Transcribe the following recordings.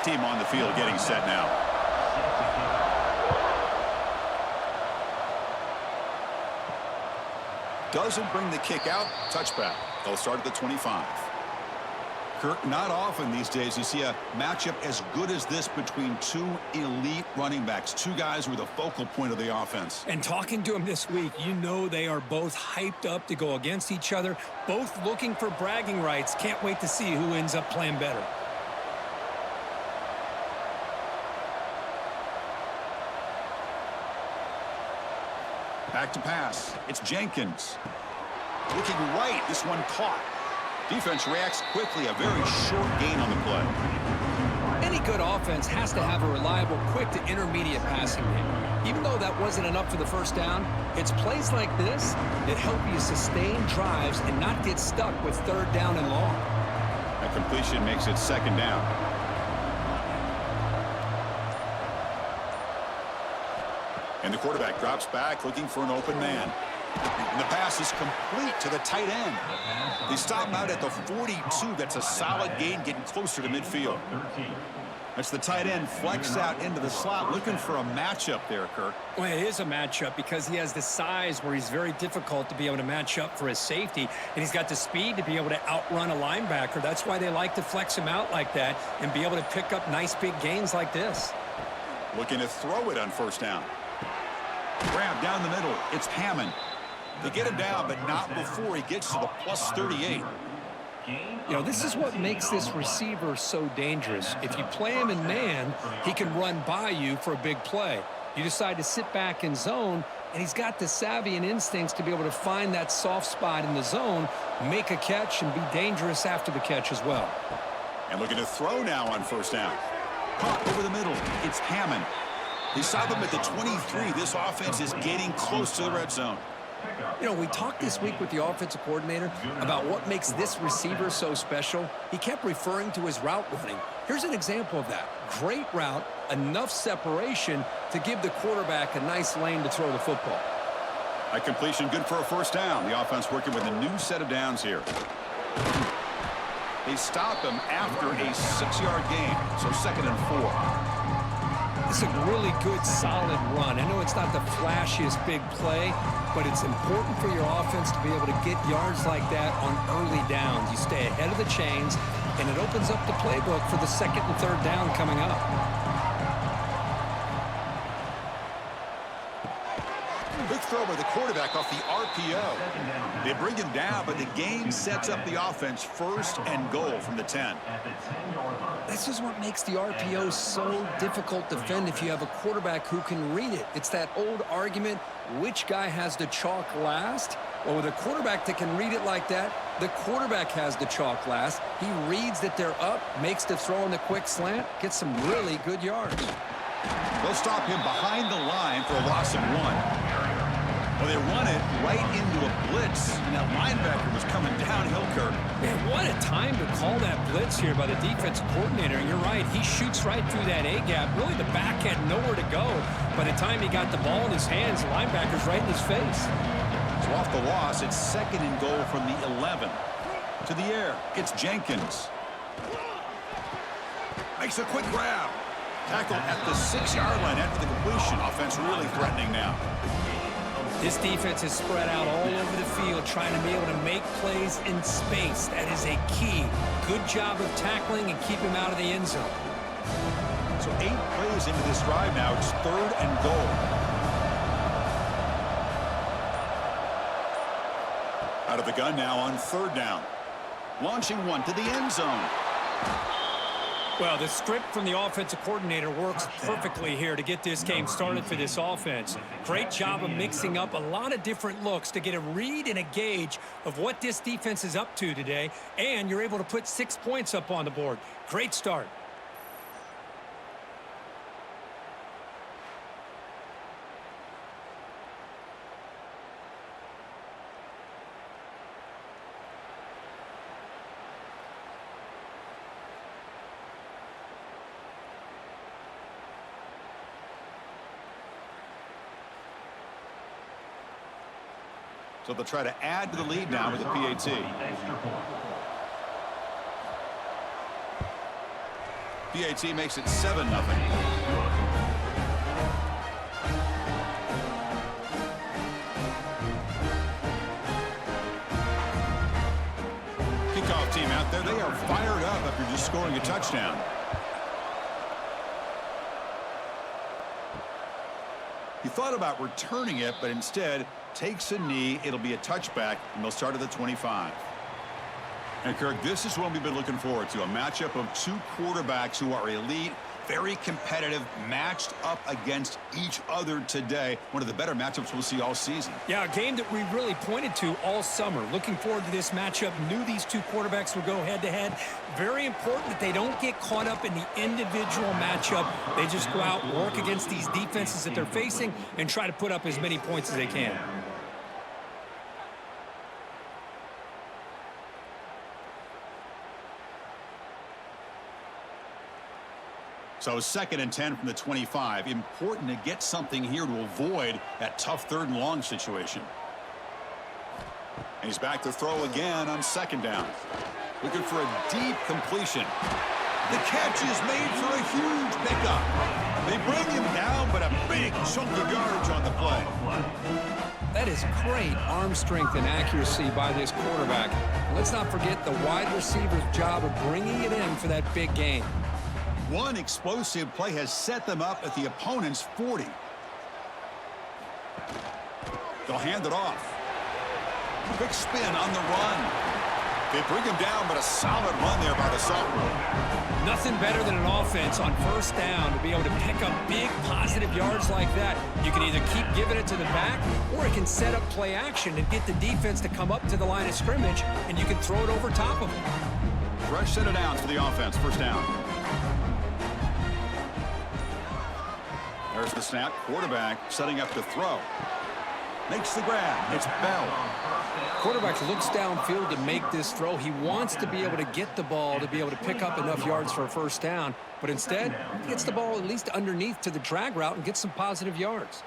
team on the field getting set now. Doesn't bring the kick out. Touchback. They'll start at the 25. Kirk, not often these days you see a matchup as good as this between two elite running backs, two guys who are the focal point of the offense. And talking to them this week, you know they are both hyped up to go against each other, both looking for bragging rights. Can't wait to see who ends up playing better. Back to pass. It's Jenkins. Looking right. This one caught. Defense reacts quickly. A very short gain on the play. Any good offense has to have a reliable, quick to intermediate passing game. Even though that wasn't enough for the first down, it's plays like this that help you sustain drives and not get stuck with third down and long. A completion makes it second down. And the quarterback drops back looking for an open man. And the pass is complete to the tight end. They stop out at the 42. That's a solid gain, getting closer to midfield. That's the tight end flex out into the slot, looking for a matchup there, Kirk. Well, it is a matchup because he has the size where he's very difficult to be able to match up for his safety, and he's got the speed to be able to outrun a linebacker. That's why they like to flex him out like that and be able to pick up nice big gains like this. Looking to throw it on first down. Grab down the middle. It's Hammond. They get him down, but not before he gets to the plus 38. You know, this is what makes this receiver so dangerous. If you play him in man, he can run by you for a big play. You decide to sit back in zone, and he's got the savvy and instincts to be able to find that soft spot in the zone, make a catch, and be dangerous after the catch as well. And looking to throw now on first down. Caught over the middle. It's Hammond. They stop him at the 23. This offense is getting close to the red zone. You know, we talked this week with the offensive coordinator about what makes this receiver so special. He kept referring to his route running. Here's an example of that. Great route, enough separation to give the quarterback a nice lane to throw the football. A completion good for a first down. The offense working with a new set of downs here. They stop him after a 6-yard gain, so 2nd and 4. It's a really good, solid run. I know it's not the flashiest big play, but it's important for your offense to be able to get yards like that on early downs. You stay ahead of the chains, and it opens up the playbook for the 2nd and 3rd down coming up. Big throw by the quarterback off the RPO. They bring him down, but the game sets up the offense 1st and goal from the 10. This is what makes the RPO so difficult to defend if you have a quarterback who can read it. It's that old argument, which guy has the chalk last? Well, with a quarterback that can read it like that, the quarterback has the chalk last. He reads that they're up, makes the throw in the quick slant, gets some really good yards. They'll stop him behind the line for a loss of 1. Well, they run it right into a blitz, and that linebacker was coming downhill, Kirk. Man, what a time to call that blitz here by the defensive coordinator. And you're right, he shoots right through that A-gap. Really, the back had nowhere to go. By the time he got the ball in his hands, the linebacker's right in his face. So off the loss, it's 2nd and goal from the 11. To the air, it's Jenkins. Makes a quick grab. Tackle at the 6-yard line after the completion. Offense really threatening now. This defense is spread out all over the field, trying to be able to make plays in space. That is a key. Good job of tackling and keep him out of the end zone. So 8 plays into this drive now. It's 3rd and goal. Out of the gun now on 3rd down. Launching one to the end zone. Well, the script from the offensive coordinator works perfectly here to get this game started for this offense. Great job of mixing up a lot of different looks to get a read and a gauge of what this defense is up to today, and you're able to put 6 points up on the board. Great start. So they'll try to add to the lead now with the PAT. PAT makes it 7-0. Kickoff team out there. They are fired up after just scoring a touchdown. He thought about returning it, but instead takes a knee. It'll be a touchback, and they'll start at the 25. And, Kirk, this is what we've been looking forward to, a matchup of two quarterbacks who are elite, very competitive, matched up against each other today. One of the better matchups we'll see all season. Yeah, a game that we really pointed to all summer. Looking forward to this matchup. Knew these two quarterbacks would go head-to-head. Very important that they don't get caught up in the individual matchup. They just go out, work against these defenses that they're facing, and try to put up as many points as they can. So 2nd and 10 from the 25. Important to get something here to avoid that tough 3rd and long situation. And he's back to throw again on 2nd down. Looking for a deep completion. The catch is made for a huge pickup. They bring him down, but a big chunk of yardage on the play. That is great arm strength and accuracy by this quarterback. Let's not forget the wide receiver's job of bringing it in for that big gain. One explosive play has set them up at the opponent's 40. They'll hand it off. Quick spin on the run. They bring him down, but a solid run there by the sophomore. Nothing better than an offense on 1st down to be able to pick up big positive yards like that. You can either keep giving it to the back, or it can set up play action and get the defense to come up to the line of scrimmage, and you can throw it over top of them. Fresh set of downs for the offense. 1st down. There's the snap. Quarterback setting up to throw. Makes the grab. It's Bell. Quarterback looks downfield to make this throw. He wants to be able to get the ball to be able to pick up enough yards for a 1st down. But instead, he gets the ball at least underneath to the drag route and gets some positive yards.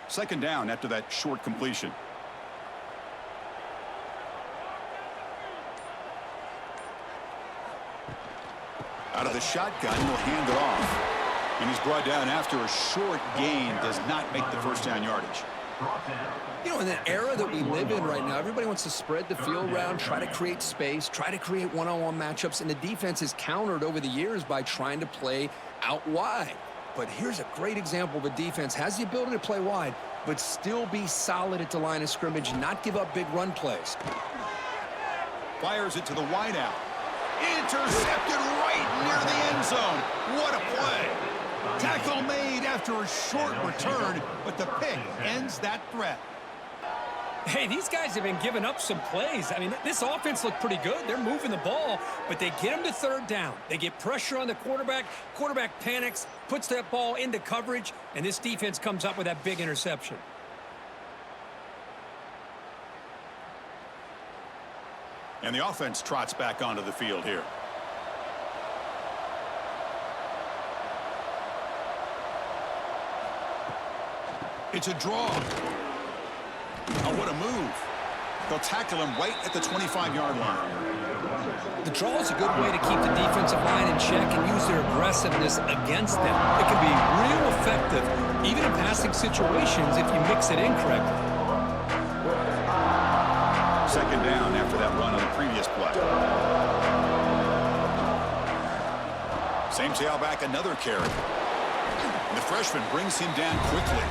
2nd down after that short completion. Out of the shotgun, he'll hand it off. And he's brought down after a short gain. Does not make the 1st down yardage. You know, in the era that we live in right now, everybody wants to spread the field around, try to create space, try to create one-on-one matchups, and the defense is countered over the years by trying to play out wide. But here's a great example of a defense has the ability to play wide, but still be solid at the line of scrimmage, not give up big run plays. Fires it to the wideout. Intercepted right near the end zone. What a play. Tackle made after a short return, but the pick ends that threat. Hey, these guys have been giving up some plays. I mean, this offense looked pretty good. They're moving the ball, but they get them to 3rd down. They get pressure on the quarterback. Quarterback panics, puts that ball into coverage, and this defense comes up with that big interception. And the offense trots back onto the field here. It's a draw. Oh, what a move. They'll tackle him right at the 25-yard line. The draw is a good way to keep the defensive line in check and use their aggressiveness against them. It can be real effective, even in passing situations, if you mix it in correctly. 2nd down after that run on the previous play. Same tailback, another carry. And the freshman brings him down quickly.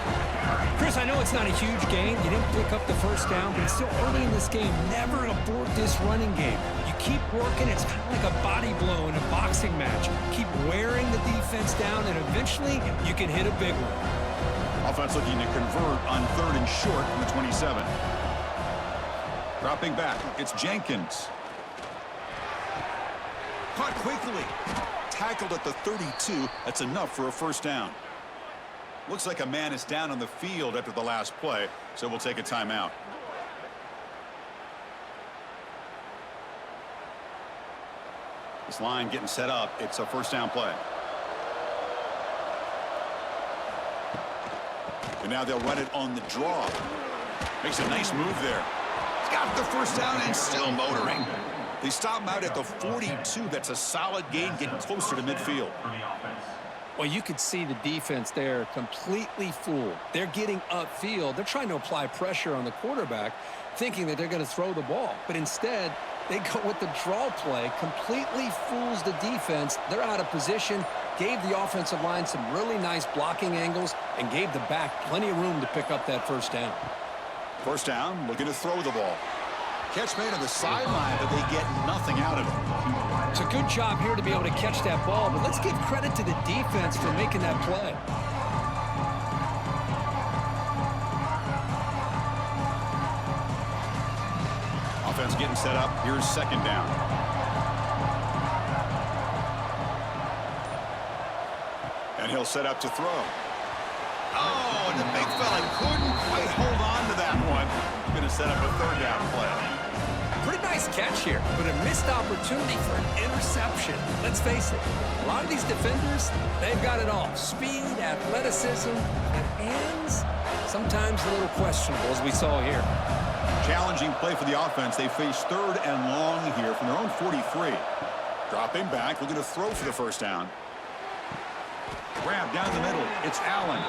Chris, I know it's not a huge gain. You didn't pick up the 1st down, but it's still early in this game. Never abort this running game. You keep working. It's kind of like a body blow in a boxing match. Keep wearing the defense down, and eventually you can hit a big one. Offense looking to convert on 3rd and short from the 27. Dropping back, it's Jenkins. Caught quickly. Tackled at the 32. That's enough for a 1st down. Looks like a man is down on the field after the last play, so we'll take a timeout. This line getting set up. It's a 1st down play. And now they'll run it on the draw. Makes a nice move there. Got the 1st down and still motoring. They stop him out at the 42. That's a solid gain, getting closer to midfield. Well, you could see the defense there completely fooled. They're getting upfield. They're trying to apply pressure on the quarterback, thinking that they're going to throw the ball. But instead, they go with the draw play, completely fools the defense. They're out of position, gave the offensive line some really nice blocking angles, and gave the back plenty of room to pick up that first down. First down, looking to throw the ball. Catch made on the sideline, but they get nothing out of it. It's a good job here to be able to catch that ball, but let's give credit to the defense for making that play. Offense getting set up. Here's second down. And he'll set up to throw. Oh, and the big fella couldn't quite hold on to that one. He's going to set up a third down play. Pretty nice catch here, but a missed opportunity for an interception. Let's face it, a lot of these defenders, they've got it all. Speed, athleticism, and hands, sometimes a little questionable, as we saw here. Challenging play for the offense. They face third and long here from their own 43. Dropping back, looking to throw for the first down. Grab down the middle. It's Allen.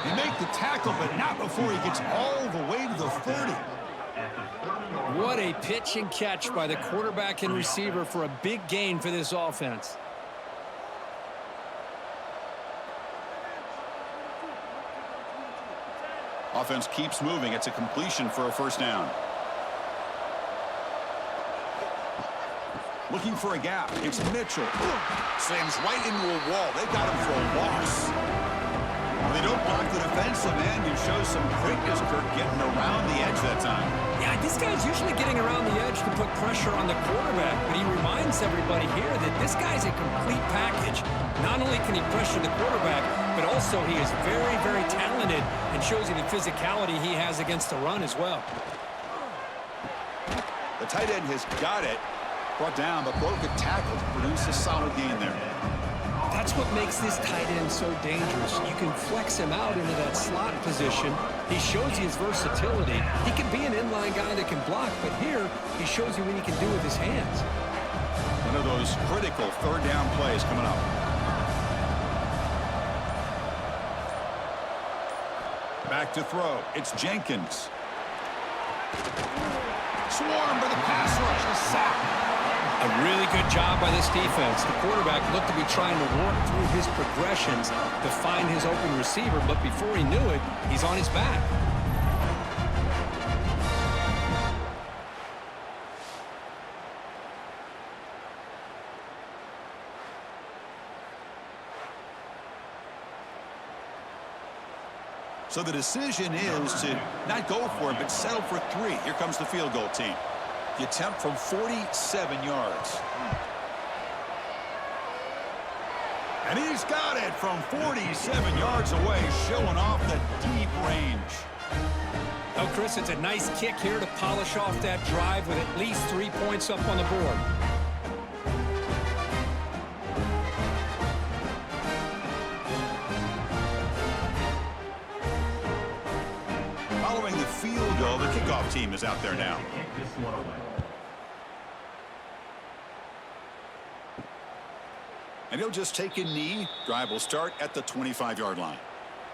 He make the tackle, but not before he gets all the way to the 30. What a pitch and catch by the quarterback and receiver for a big gain for this offense. Offense keeps moving. It's a completion for a first down. Looking for a gap. It's Mitchell. Slams right into a wall. They got him for a loss. Well, they don't block the defensive end. You show some quickness, Kirk, getting around the edge that time. Yeah, this guy's usually getting around the edge to put pressure on the quarterback, but he reminds everybody here that this guy's a complete package. Not only can he pressure the quarterback, but also he is very, very talented and shows you the physicality he has against the run as well. The tight end has got it. Brought down, but broke a tackle to produce a solid gain there. That's what makes this tight end so dangerous. You can flex him out into that slot position. He shows you his versatility. He can be an inline guy that can block, but here he shows you what he can do with his hands. One of those critical third down plays coming up. Back to throw. It's Jenkins. Swarmed by the pass rush. A sack. A really good job by this defense. The quarterback looked to be trying to work through his progressions to find his open receiver, but before he knew it, he's on his back. So the decision is to not go for it, but settle for 3. Here comes the field goal team. The attempt from 47 yards. And he's got it from 47 yards away, showing off the deep range. Oh, Chris, it's a nice kick here to polish off that drive with at least 3 points up on the board. Following the field goal, the kickoff team is out there now. And he'll just take a knee. Drive will start at the 25-yard line.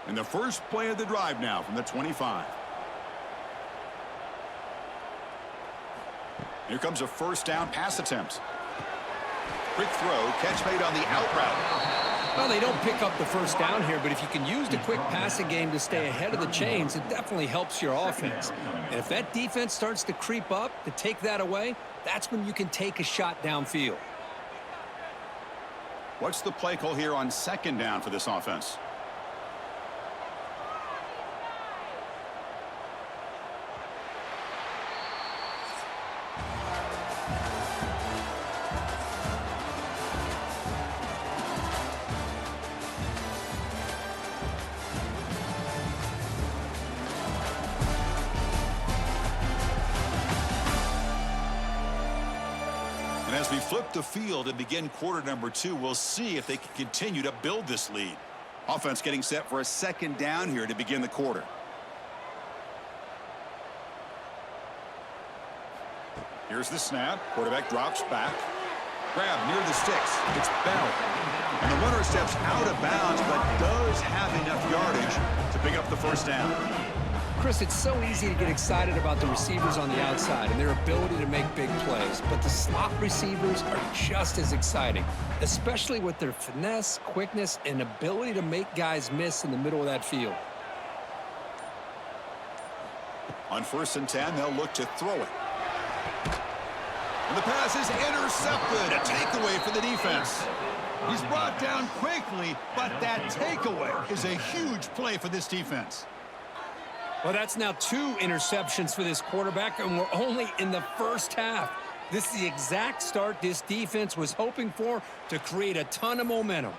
And the first play of the drive now from the 25. Here comes a first down pass attempt. Quick throw, catch made on the out route. Well, they don't pick up the first down here, but if you can use the quick passing game to stay ahead of the chains, it definitely helps your offense. And if that defense starts to creep up to take that away, that's when you can take a shot downfield. What's the play call here on second down for this offense? As we flip the field and begin quarter number 2, we'll see if they can continue to build this lead. Offense getting set for a second down here to begin the quarter. Here Here's the snap. Quarterback drops back. Grab near the sticks. It's Bell. And the runner steps out of bounds, but does have enough yardage to pick up the first down. Chris, it's so easy to get excited about the receivers on the outside and their ability to make big plays, but the slot receivers are just as exciting, especially with their finesse, quickness, and ability to make guys miss in the middle of that field. On 1st and 10, they'll look to throw it. And the pass is intercepted. A takeaway for the defense. He's brought down quickly, but that takeaway is a huge play for this defense. Well, that's now 2 interceptions for this quarterback, and we're only in the first half. This is the exact start this defense was hoping for to create a ton of momentum.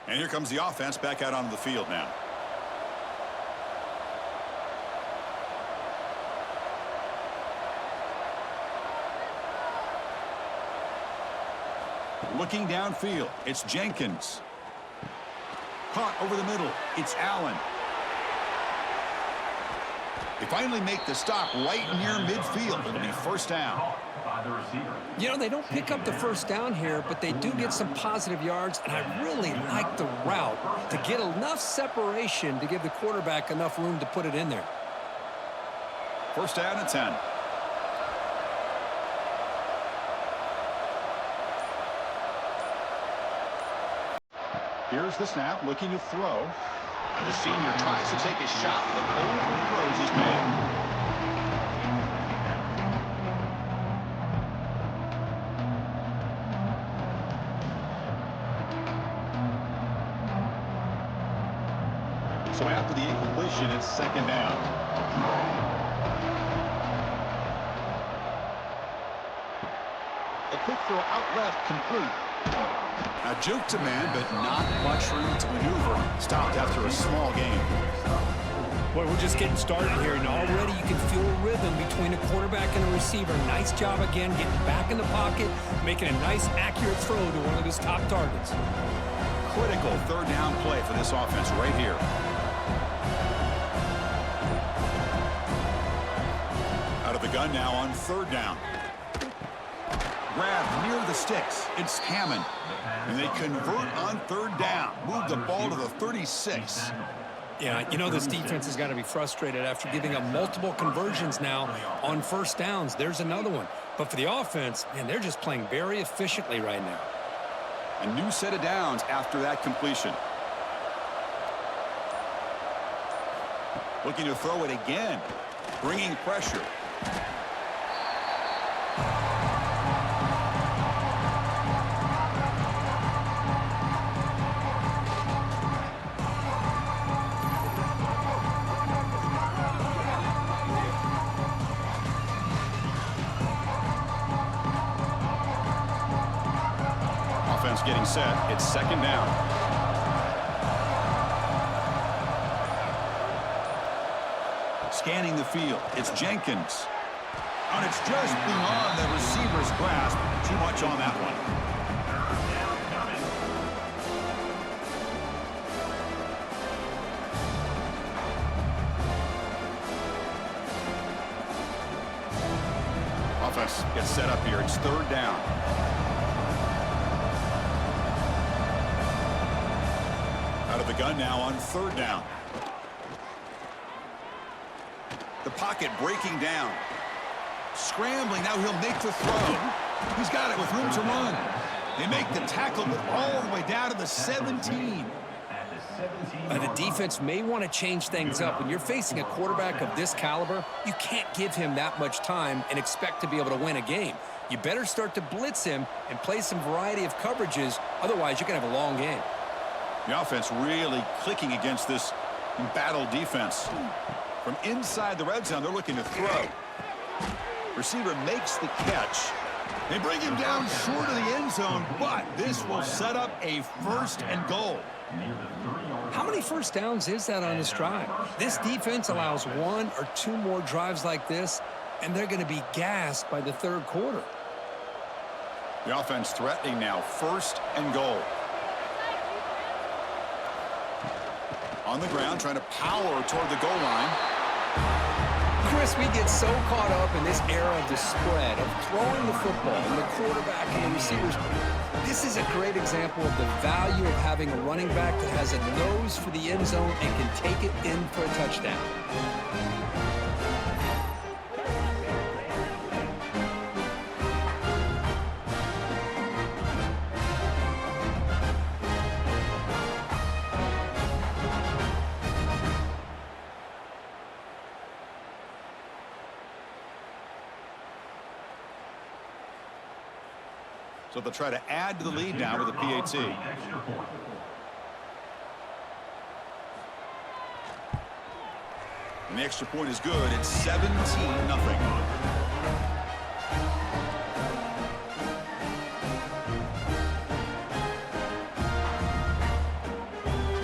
And here comes the offense back out onto the field now. Looking downfield, it's Jenkins. Caught over the middle, it's Allen. They finally make the stop right near midfield. It'll be first down. You know, they don't pick up the first down here, but they do get some positive yards, and I really like the route to get enough separation to give the quarterback enough room to put it in there. First down and 10. Here's the snap, looking to throw. The senior tries to take a shot, but overthrows his man. So after the incompletion, it's second down. A quick throw out left, complete. A juke to man, but not much room to maneuver. Stopped after a small gain. Boy, we're just getting started here, and already you can feel a rhythm between a quarterback and a receiver. Nice job again, getting back in the pocket, making a nice, accurate throw to one of his top targets. Critical third down play for this offense right here. Out of the gun now on 3rd down. Grab near the sticks. It's Hammond. And they convert on 3rd down. Move the ball to the 36. Yeah, you know this defense has got to be frustrated after giving up multiple conversions now on first downs. There's another one. But for the offense, man, they're just playing very efficiently right now. A new set of downs after that completion. Looking to throw it again. Bringing pressure. Getting set. It's second down. Scanning the field. It's Jenkins. And it's just beyond the receiver's grasp. Too much on that one. Offense gets set up here. It's 3rd down. Out of the gun now on 3rd down. The pocket breaking down. Scrambling, now he'll make the throw. He's got it with room to run. They make the tackle, but all the way down to the 17. The defense may want to change things up. When you're facing a quarterback of this caliber, you can't give him that much time and expect to be able to win a game. You better start to blitz him and play some variety of coverages. Otherwise, you're going to have a long game. The offense really clicking against this embattled defense. From inside the red zone, they're looking to throw. Receiver makes the catch. They bring him down short of the end zone, but this will set up a 1st and goal. How many first downs is that on this drive? This defense allows 1 or 2 more drives like this, and they're going to be gassed by the 3rd quarter. The offense threatening now, 1st and goal. On the ground, trying to power toward the goal line. Chris, we get so caught up in this era of the spread, of throwing the football and the quarterback and the receivers. This is a great example of the value of having a running back that has a nose for the end zone and can take it in for a touchdown. So they'll try to add to the lead now with a PAT. And the extra point is good. It's 17-0.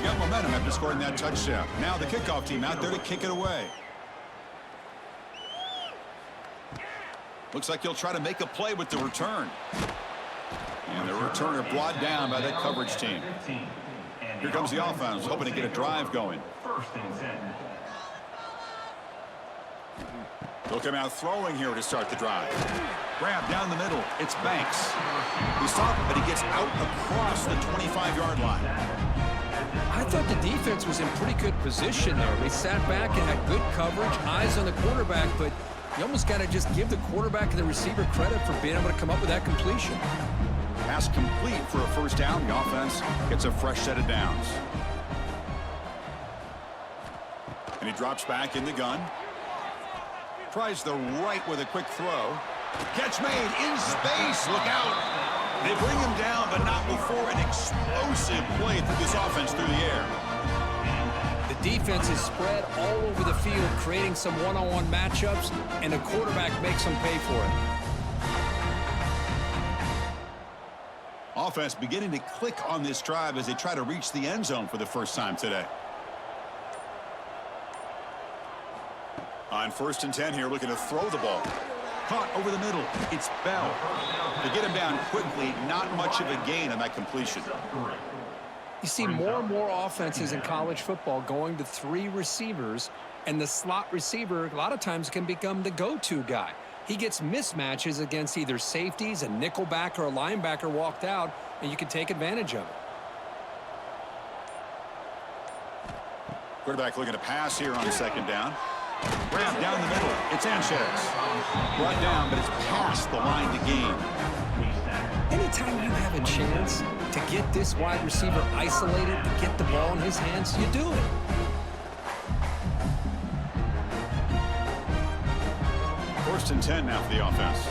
Got momentum after scoring that touchdown. Now the kickoff team out there to kick it away. Looks like he'll try to make a play with the return. And the returner brought down by that coverage team. Here comes the offense, hoping to get a drive going. They'll come out throwing here to start the drive. Grab down the middle. It's Banks. He's stopped, but he gets out across the 25-yard line. I thought the defense was in pretty good position there. They sat back and had good coverage, eyes on the quarterback, but you almost got to just give the quarterback and the receiver credit for being able to come up with that completion. Pass complete for a first down. The offense gets a fresh set of downs. And he drops back in the gun. Tries the right with a quick throw. Catch made in space. Look out. They bring him down, but not before an explosive play through this offense through the air. The defense is spread all over the field, creating some one-on-one matchups, and the quarterback makes them pay for it. Offense beginning to click on this drive as they try to reach the end zone for the first time today. On 1st and 10 here, looking to throw the ball. Caught over the middle. It's Bell. To get him down quickly, not much of a gain on that completion. You see more and more offenses in college football going to 3 receivers, and the slot receiver a lot of times can become the go-to guy. He gets mismatches against either safeties, a nickelback, or a linebacker walked out, and you can take advantage of it. Quarterback looking to pass here on 2nd down. Grab down the middle. It's Sanchez. Brought down, but it's past the line to gain. Anytime you have a chance to get this wide receiver isolated, to get the ball in his hands, you do it. First and 10 now for the offense.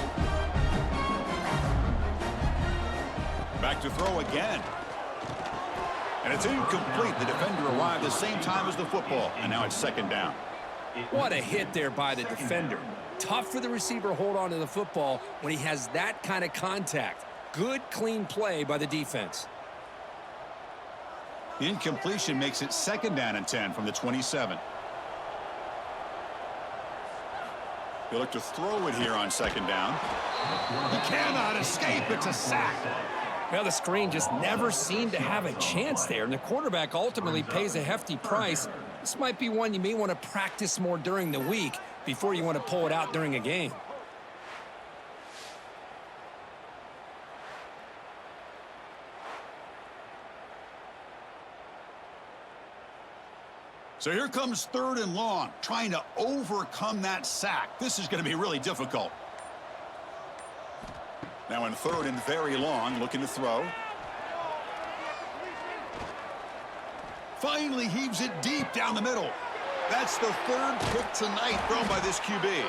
Back to throw again. And it's incomplete. The defender arrived the same time as the football, and now it's 2nd down. What a hit there by the defender. Tough for the receiver to hold on to the football when he has that kind of contact. Good, clean play by the defense. The incompletion makes it 2nd down and 10 from the 27. They look to throw it here on 2nd down. He cannot escape. It's a sack. Well, the screen just never seemed to have a chance there, and the quarterback ultimately pays a hefty price. This might be one you may want to practice more during the week before you want to pull it out during a game. So here comes 3rd and long, trying to overcome that sack. This is going to be really difficult. Now in 3rd and very long, looking to throw. Finally heaves it deep down the middle. That's the 3rd pick tonight thrown by this QB.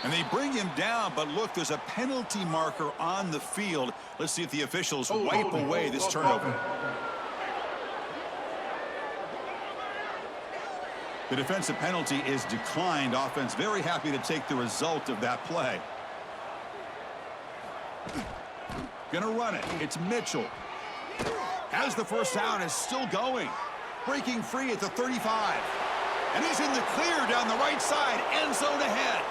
And they bring him down, but look, there's a penalty marker on the field. Let's see if the officials wipe away this turnover. The defensive penalty is declined. Offense very happy to take the result of that play. Gonna run it. It's Mitchell. Has the first down, is still going. Breaking free at the 35. And he's in the clear down the right side. End zone ahead.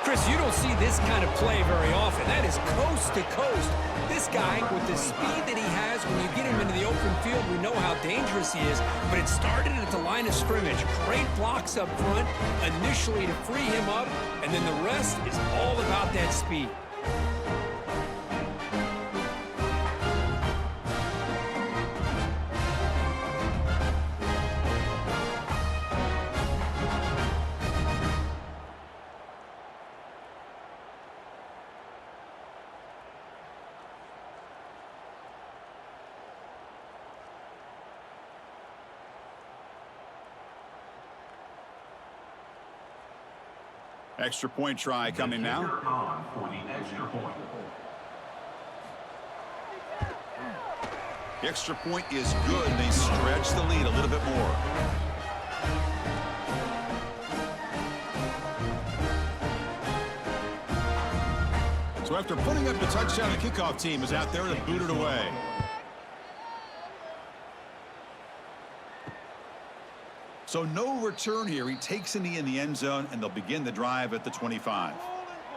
Chris, you don't see this kind of play very often. That is coast to coast. This guy, with the speed that he has, when you get him into the open field, we know how dangerous he is, but it started at the line of scrimmage. Great blocks up front, initially to free him up, and then the rest is all about that speed. Extra point try coming now. For the extra point. The extra point is good. They stretch the lead a little bit more. So after putting up the touchdown, the kickoff team is out there to boot it away. So no return here. He takes a knee in the end zone, and they'll begin the drive at the 25.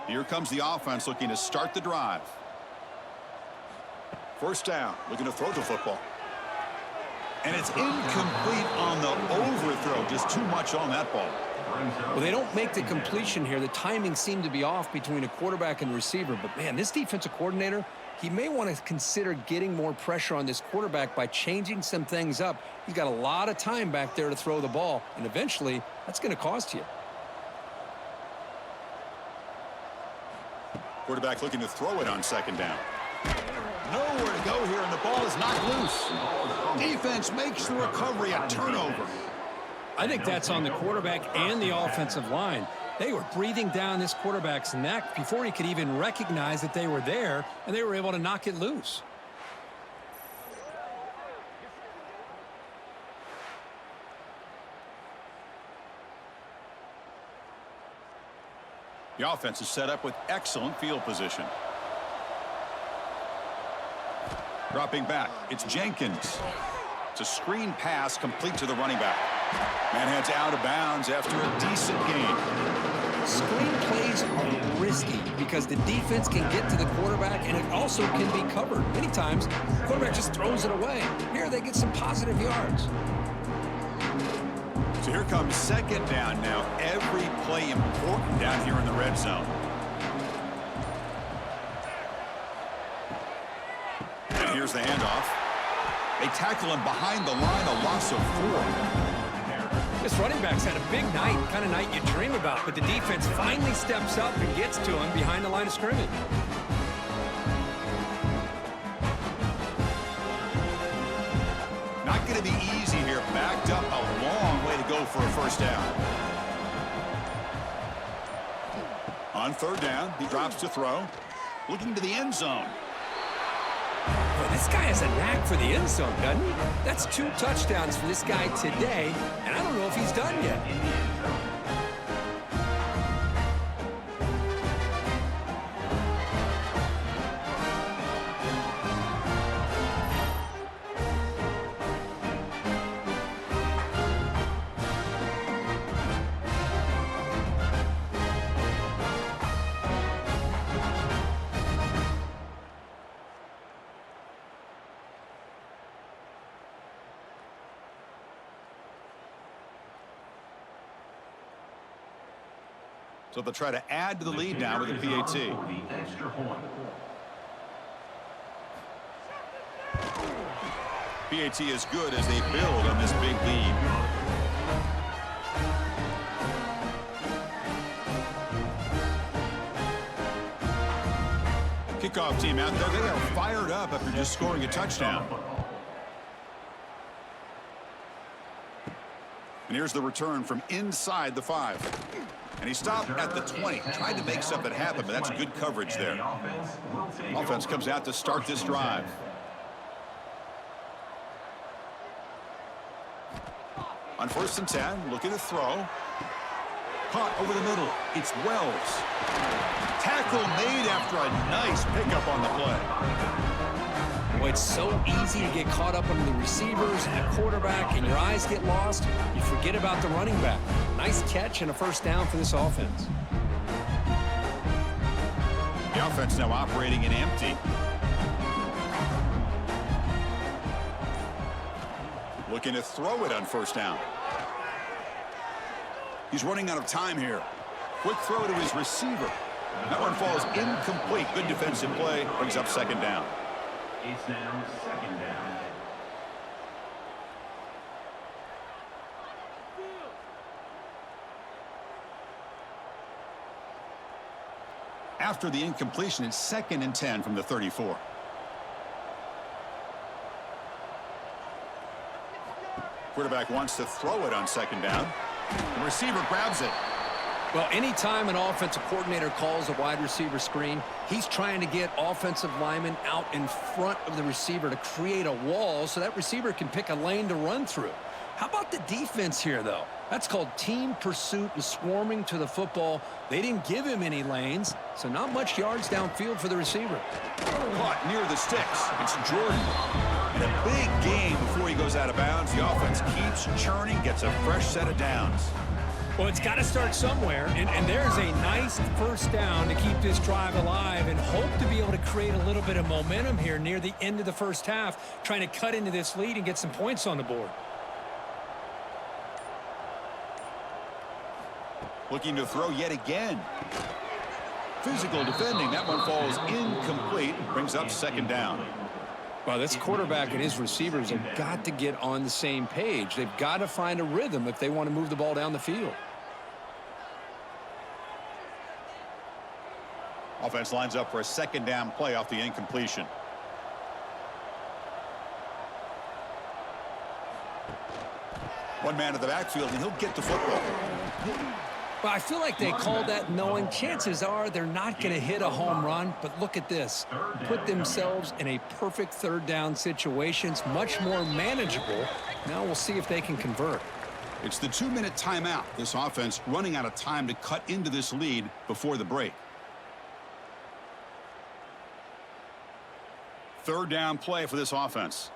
Here comes the offense looking to start the drive. First down, looking to throw the football. And it's incomplete on the overthrow. Just too much on that ball. Well, they don't make the completion here. The timing seemed to be off between a quarterback and receiver. But, man, this defensive coordinator, he may want to consider getting more pressure on this quarterback by changing some things up. He's got a lot of time back there to throw the ball, and eventually that's going to cost you. Quarterback looking to throw it on second down. Nowhere to go here, and the ball is knocked loose. Defense makes the recovery a turnover. I think that's on the quarterback and the offensive line. They were breathing down this quarterback's neck before he could even recognize that they were there, and they were able to knock it loose. The offense is set up with excellent field position. Dropping back, it's Jenkins. It's a screen pass complete to the running back. Man heads out of bounds after a decent gain. Screen plays are risky because the defense can get to the quarterback, and it also can be covered. Many times, the quarterback just throws it away. Here they get some positive yards. So here comes second down now. Every play important down here in the red zone. And here's the handoff. They tackle him behind the line, a loss of 4. This running back's had a big night, kind of night you dream about, but the defense finally steps up and gets to him behind the line of scrimmage. Not going to be easy here. Backed up a long way to go for a first down. On third down, he drops to throw. Looking to the end zone. Boy, this guy has a knack for the end zone, doesn't he? That's 2 touchdowns for this guy today, and I don't know if he's done yet. So they'll try to add to the lead now with a PAT. PAT is good as they build on this big lead. Kickoff team out there. They are fired up after just scoring a touchdown. And here's the return from inside the 5. And he stopped at the 20. Tried to make something happen, but that's good coverage there. Offense comes out to start this drive. On 1st and 10, looking to throw. Caught over the middle. It's Wells. Tackle made after a nice pickup on the play. Boy, it's so easy to get caught up on the receivers and the quarterback, and your eyes get lost. You forget about the running back. Nice catch and a first down for this offense. The offense now operating in empty. Looking to throw it on first down. He's running out of time here. Quick throw to his receiver. That one falls incomplete. Good defensive play. Brings up second down. It's now second down. After the incompletion, it's 2nd and 10 from the 34. Quarterback wants to throw it on second down. The receiver grabs it. Well, anytime an offensive coordinator calls a wide receiver screen, he's trying to get offensive linemen out in front of the receiver to create a wall so that receiver can pick a lane to run through. How about the defense here, though? That's called team pursuit and swarming to the football. They didn't give him any lanes, so not much yards downfield for the receiver. Caught near the sticks. It's Jordan. In a big game before he goes out of bounds, the offense keeps churning, gets a fresh set of downs. Well, it's got to start somewhere, and there's a nice first down to keep this drive alive and hope to be able to create a little bit of momentum here near the end of the first half, trying to cut into this lead and get some points on the board. Looking to throw yet again. Physical defending. That one falls incomplete. Brings up second down. Well, this quarterback and his receivers have got to get on the same page. They've got to find a rhythm if they want to move the ball down the field. Offense lines up for a second down play off the incompletion. One man in the backfield, and he'll get the football. Well, I feel like they called that knowing chances are they're not going to hit a home run, but look at this. Put themselves in a perfect third down situation. It's much more manageable. Now we'll see if they can convert. It's the 2-minute timeout. This offense running out of time to cut into this lead before the break. Third down play for this offense.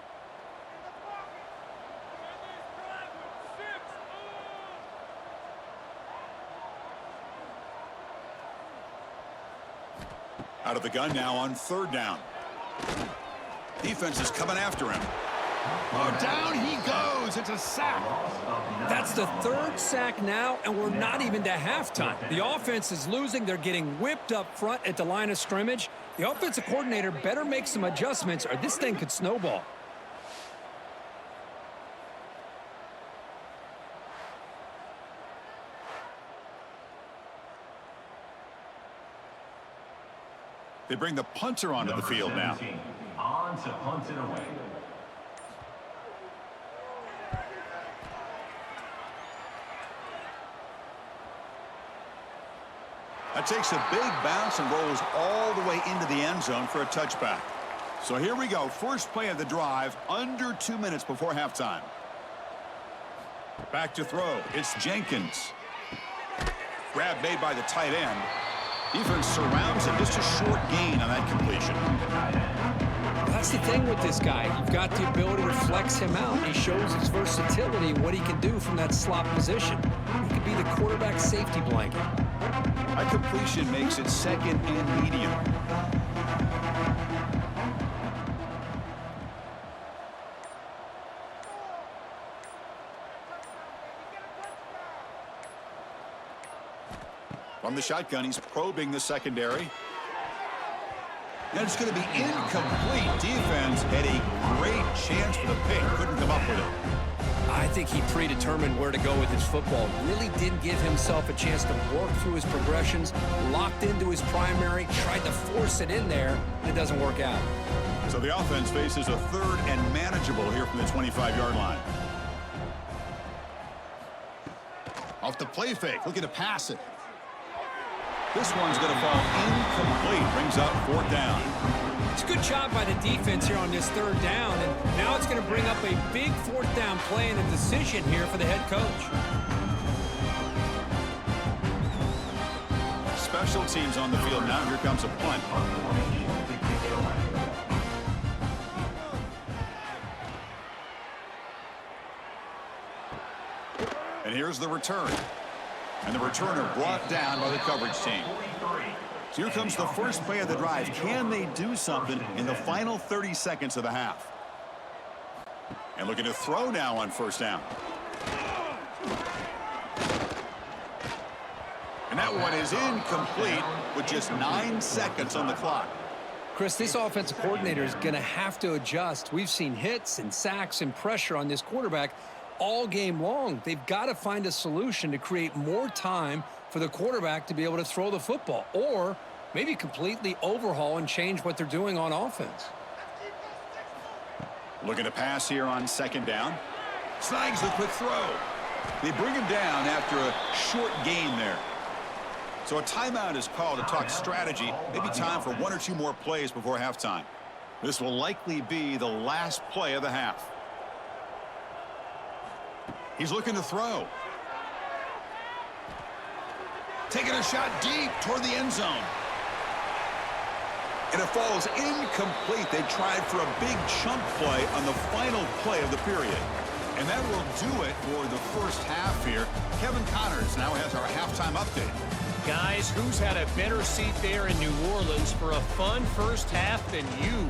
Out of the gun now on third down. Defense is coming after him. Oh, down he goes. It's a sack. That's the third sack now, and we're not even to halftime. The offense is losing. They're getting whipped up front at the line of scrimmage. The offensive coordinator better make some adjustments or this thing could snowball. They bring the punter onto the field now. On to punt it away. That takes a big bounce and rolls all the way into the end zone for a touchback. So here we go. First play of the drive, under 2 minutes before halftime. Back to throw. It's Jenkins. Grab made by the tight end. Defense surrounds him. Just a short gain on that completion. That's the thing with this guy. You've got the ability to flex him out. He shows his versatility, what he can do from that slot position. He could be the quarterback safety blanket. That completion makes it second and medium. From the shotgun, he's probing the secondary. And it's going to be incomplete. Defense had a great chance for the pick. Couldn't come up with it. I think he predetermined where to go with his football. Really didn't give himself a chance to work through his progressions. Locked into his primary, tried to force it in there, and it doesn't work out. So the offense faces a third and manageable here from the 25-yard line. Off the play fake, looking to pass it. This one's going to fall incomplete. Brings up fourth down. It's a good job by the defense here on this third down, and now it's going to bring up a big fourth down play and a decision here for the head coach. Special teams on the field now. Here comes a punt. And here's the return. And the returner brought down by the coverage team. So here comes the first play of the drive. Can they do something in the final 30 seconds of the half? And looking to throw now on first down. And that one is incomplete with just 9 seconds on the clock. Chris, this offensive coordinator is going to have to adjust. We've seen hits and sacks and pressure on this quarterback all game long. They've got to find a solution to create more time for the quarterback to be able to throw the football, or maybe completely overhaul and change what they're doing on offense. Looking to pass here on second down. Snags the quick throw. They bring him down after a short gain there. So a timeout is called to talk strategy. Maybe time for 1 or 2 more plays before halftime. This will likely be the last play of the half. He's looking to throw. Taking a shot deep toward the end zone. And it falls incomplete. They tried for a big chunk play on the final play of the period. And that will do it for the first half here. Kevin Connors now has our halftime update. Guys, who's had a better seat there in New Orleans for a fun first half than you?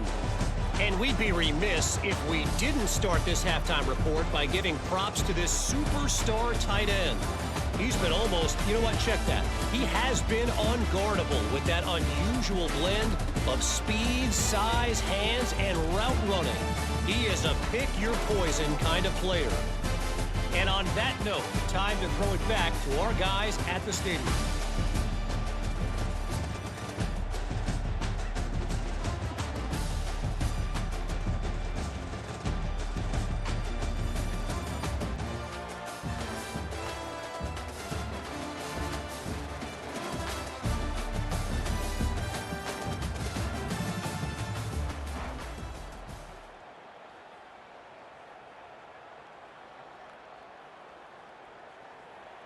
And we'd be remiss if we didn't start this halftime report by giving props to this superstar tight end. He's been almost, you know what, check that. He has been unguardable with that unusual blend of speed, size, hands, and route running. He is a pick-your-poison kind of player. And on that note, time to throw it back to our guys at the stadium.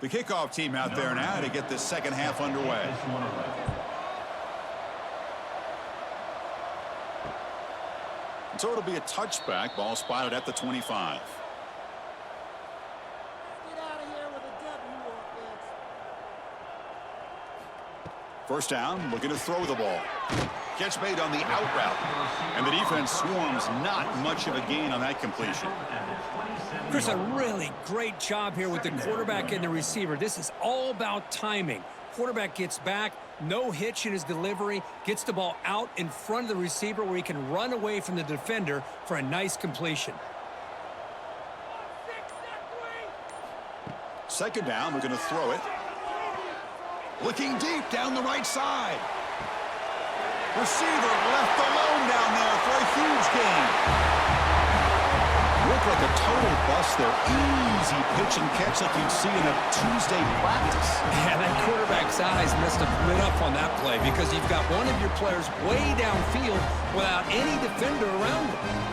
The kickoff team out there now to get this second half underway. So it'll be a touchback. Ball spotted at the 25. First down, looking to throw the ball. Catch made on the out route. And the defense swarms not much of a gain on that completion. Chris, a really great job here with the quarterback and the receiver. This is all about timing. Quarterback gets back, no hitch in his delivery, gets the ball out in front of the receiver where he can run away from the defender for a nice completion. Second down, we're going to throw it. Looking deep down the right side. Receiver left alone down there for a huge gain. Looked like a total bust there. Easy pitch and catch like you'd see in a Tuesday practice. Yeah, that quarterback's eyes must have lit up on that play because you've got one of your players way downfield without any defender around him.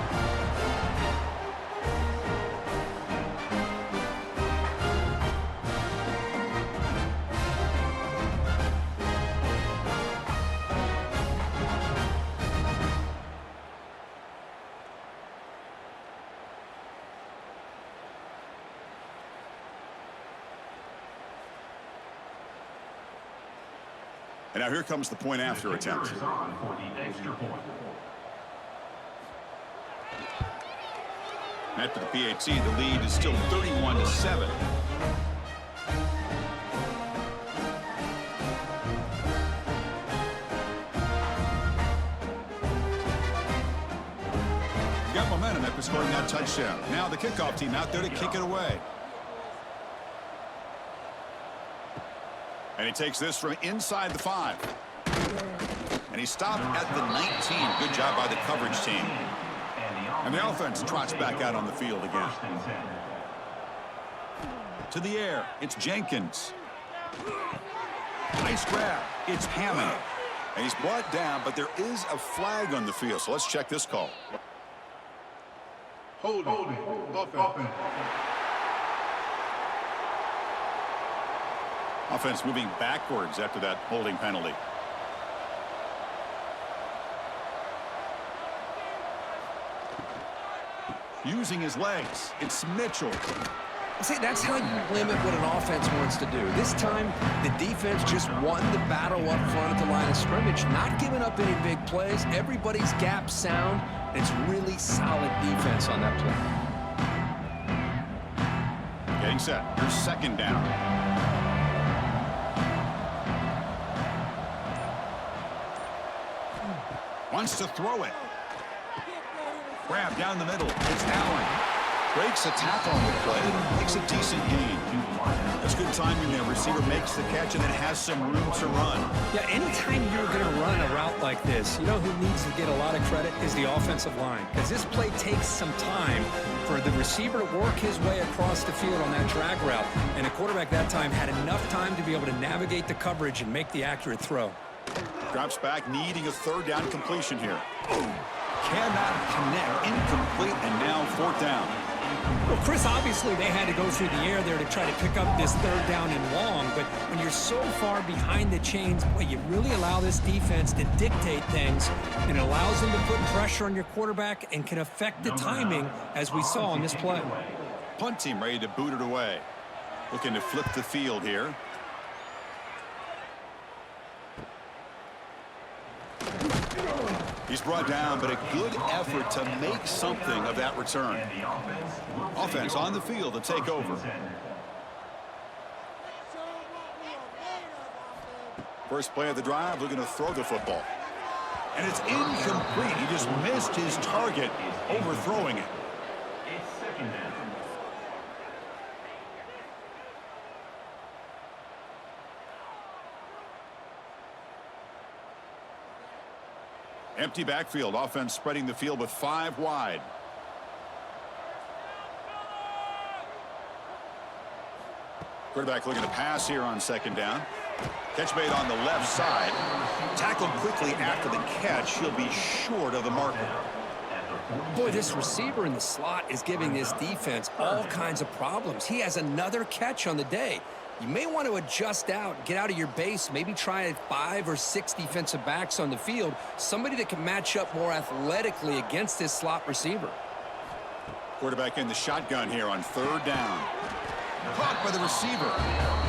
And now here comes the point after attempt. After the PAT, the lead is still 31-7. You got momentum after scoring that touchdown. Now the kickoff team out there to kick it away. And he takes this from inside the 5. And he stopped at the 19. Good job by the coverage team. And the offense trots back out on the field again. To the air, it's Jenkins. Nice grab. It's Hammond. And he's brought down, but there is a flag on the field. So let's check this call. Hold it. Offense. Offense moving backwards after that holding penalty. Using his legs, it's Mitchell. See, that's how you limit what an offense wants to do. This time, the defense just won the battle up front at the line of scrimmage, not giving up any big plays. Everybody's gap sound. It's really solid defense on that play. Getting set. Here's second down. Wants to throw it. Grab down the middle. It's Allen. Breaks a tackle on the play. Makes a decent gain. That's good timing there. Receiver makes the catch and then has some room to run. Yeah, anytime you're going to run a route like this, you know who needs to get a lot of credit is the offensive line. Because this play takes some time for the receiver to work his way across the field on that drag route. And the quarterback that time had enough time to be able to navigate the coverage and make the accurate throw. Drops back, needing a third down completion here. Cannot connect. Incomplete, and now fourth down. Well, Chris, obviously they had to go through the air there to try to pick up this third down and long, but when you're so far behind the chains, boy, you really allow this defense to dictate things, and it allows them to put pressure on your quarterback and can affect the timing, as we saw on this play. Punt team ready to boot it away. Looking to flip the field here. He's brought down, but a good effort to make something of that return. Offense on the field to take over. First play of the drive, looking to throw the football. And it's incomplete. He just missed his target, overthrowing it. It's second down. Empty backfield. Offense spreading the field with 5 wide. Quarterback looking to pass here on second down. Catch made on the left side. Tackled quickly after the catch. He'll be short of the marker. Boy, this receiver in the slot is giving this defense all kinds of problems. He has another catch on the day. You may want to adjust out, get out of your base, maybe try 5 or 6 defensive backs on the field, somebody that can match up more athletically against this slot receiver. Quarterback in the shotgun here on third down. Caught by the receiver.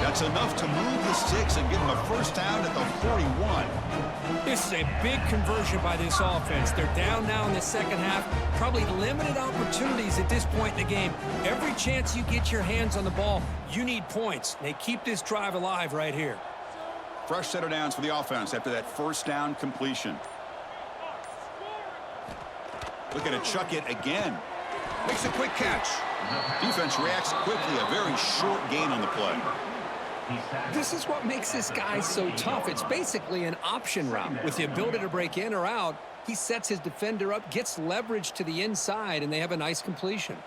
That's enough to move the sticks and give him a first down at the 41. This is a big conversion by this offense. They're down now in the second half. Probably limited opportunities at this point in the game. Every chance you get your hands on the ball, you need points. They keep this drive alive right here. Fresh set of downs for the offense after that first down completion. Looking to chuck it again. Makes a quick catch. Defense reacts quickly. A very short gain on the play. This is what makes this guy so tough. It's basically an option route. With the ability to break in or out, he sets his defender up, gets leverage to the inside, and they have a nice completion.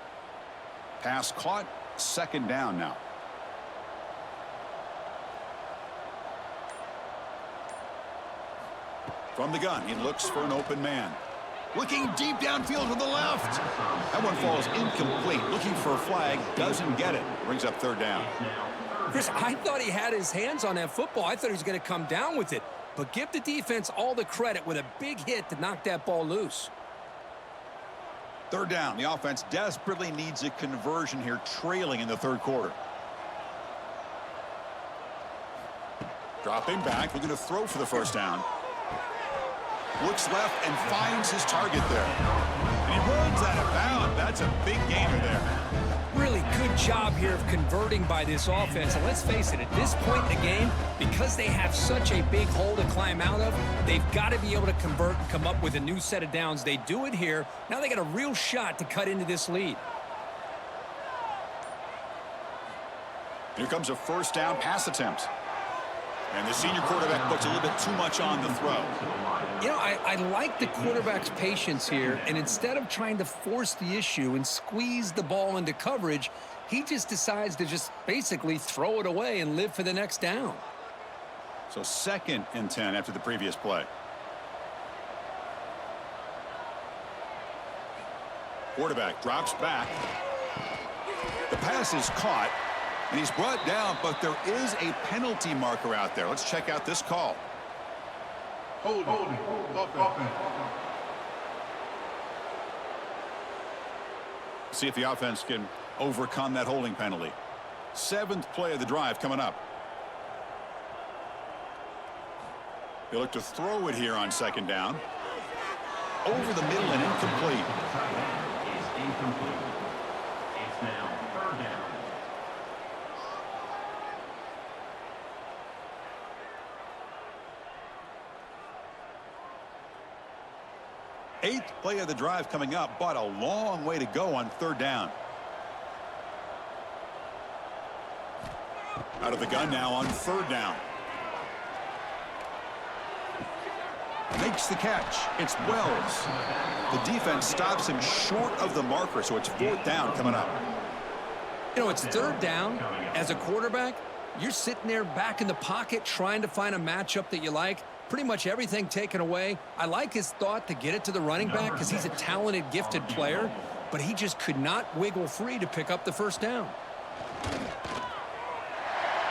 Pass caught. Second down now. From the gun, he looks for an open man. Looking deep downfield to the left. That one falls incomplete. Looking for a flag. Doesn't get it. Brings up third down. Chris, I thought he had his hands on that football. I thought he was going to come down with it. But give the defense all the credit with a big hit to knock that ball loose. Third down. The offense desperately needs a conversion here, trailing in the third quarter. Dropping back, looking to throw for the first down. Looks left and finds his target there. And he runs out of bounds. That's a big gainer there. Really good job here of converting by this offense. And let's face it, at this point in the game, because they have such a big hole to climb out of, they've got to be able to convert and come up with a new set of downs. They do it here. Now they got a real shot to cut into this lead. Here comes a first down pass attempt. And the senior quarterback puts a little bit too much on the throw. You know, I like the quarterback's patience here, and instead of trying to force the issue and squeeze the ball into coverage, he just decides to just basically throw it away and live for the next down. So 2nd and 10 after the previous play. Quarterback drops back. The pass is caught. And he's brought down, but there is a penalty marker out there. Let's check out this call. Holding. Offense. See if the offense can overcome that holding penalty. 7th play of the drive coming up. They look to throw it here on 2nd down. Over the middle and incomplete. It's incomplete. It's now 3rd down. Eighth play of the drive coming up, but a long way to go on 3rd down. Out of the gun now on 3rd down. Makes the catch. It's Wells. The defense stops him short of the marker, so it's 4th down coming up. You know, it's 3rd down. As a quarterback, you're sitting there back in the pocket trying to find a matchup that you like. Pretty much everything taken away. I like his thought to get it to the running back because he's a talented, gifted player, but he just could not wiggle free to pick up the 1st down.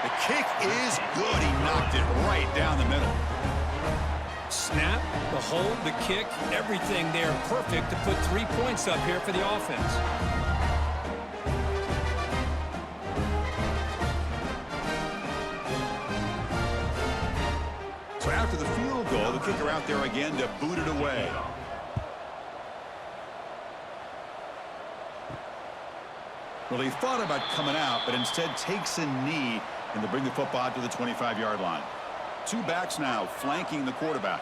The kick is good. He knocked it right down the middle. Snap, the hold, the kick, everything there perfect to put 3 points up here for the offense. So after the field goal, the kicker out there again to boot it away. Well, he thought about coming out, but instead takes a knee and to bring the football to the 25-yard line. 2 backs now flanking the quarterback.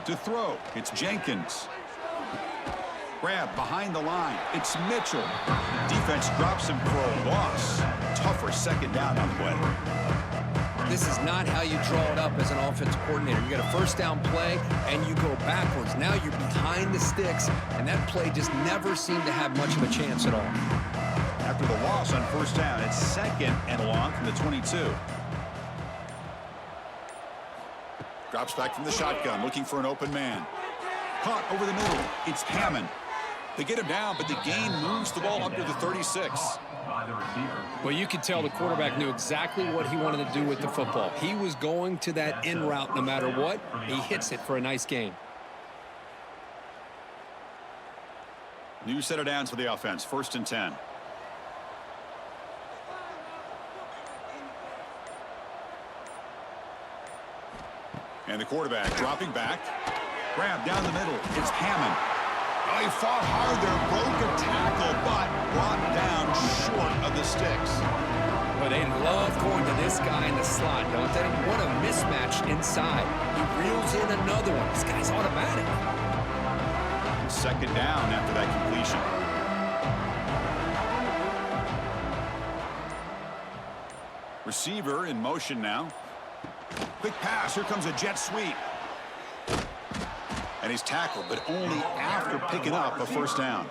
To throw, it's Jenkins. Grab behind the line, it's Mitchell. Defense drops him for a loss. Tougher 2nd down on the way. This is not how you draw it up as an offensive coordinator. You got a 1st down play, and you go backwards. Now you're behind the sticks, and that play just never seemed to have much of a chance at all. After the loss on 1st down, it's 2nd and long from the 22. Drops back from the shotgun, looking for an open man. Caught over the middle. It's Hammond. They get him down, but the gain moves the ball up to the 36. By the receiver. Well, you could tell the quarterback knew exactly what he wanted to do with the football. He was going to that in route no matter what. He hits it for a nice gain. New set of downs for the offense. 1st and 10. And the quarterback dropping back. Grab down the middle. It's Hammond. Oh, he fought hard there. Broke a tackle, but brought down short of the sticks. Well, they love going to this guy in the slot, don't they? What a mismatch inside. He reels in another one. This guy's automatic. 2nd down after that completion. Receiver in motion now. Quick pass. Here comes a jet sweep. And he's tackled, but only after picking up a 1st down.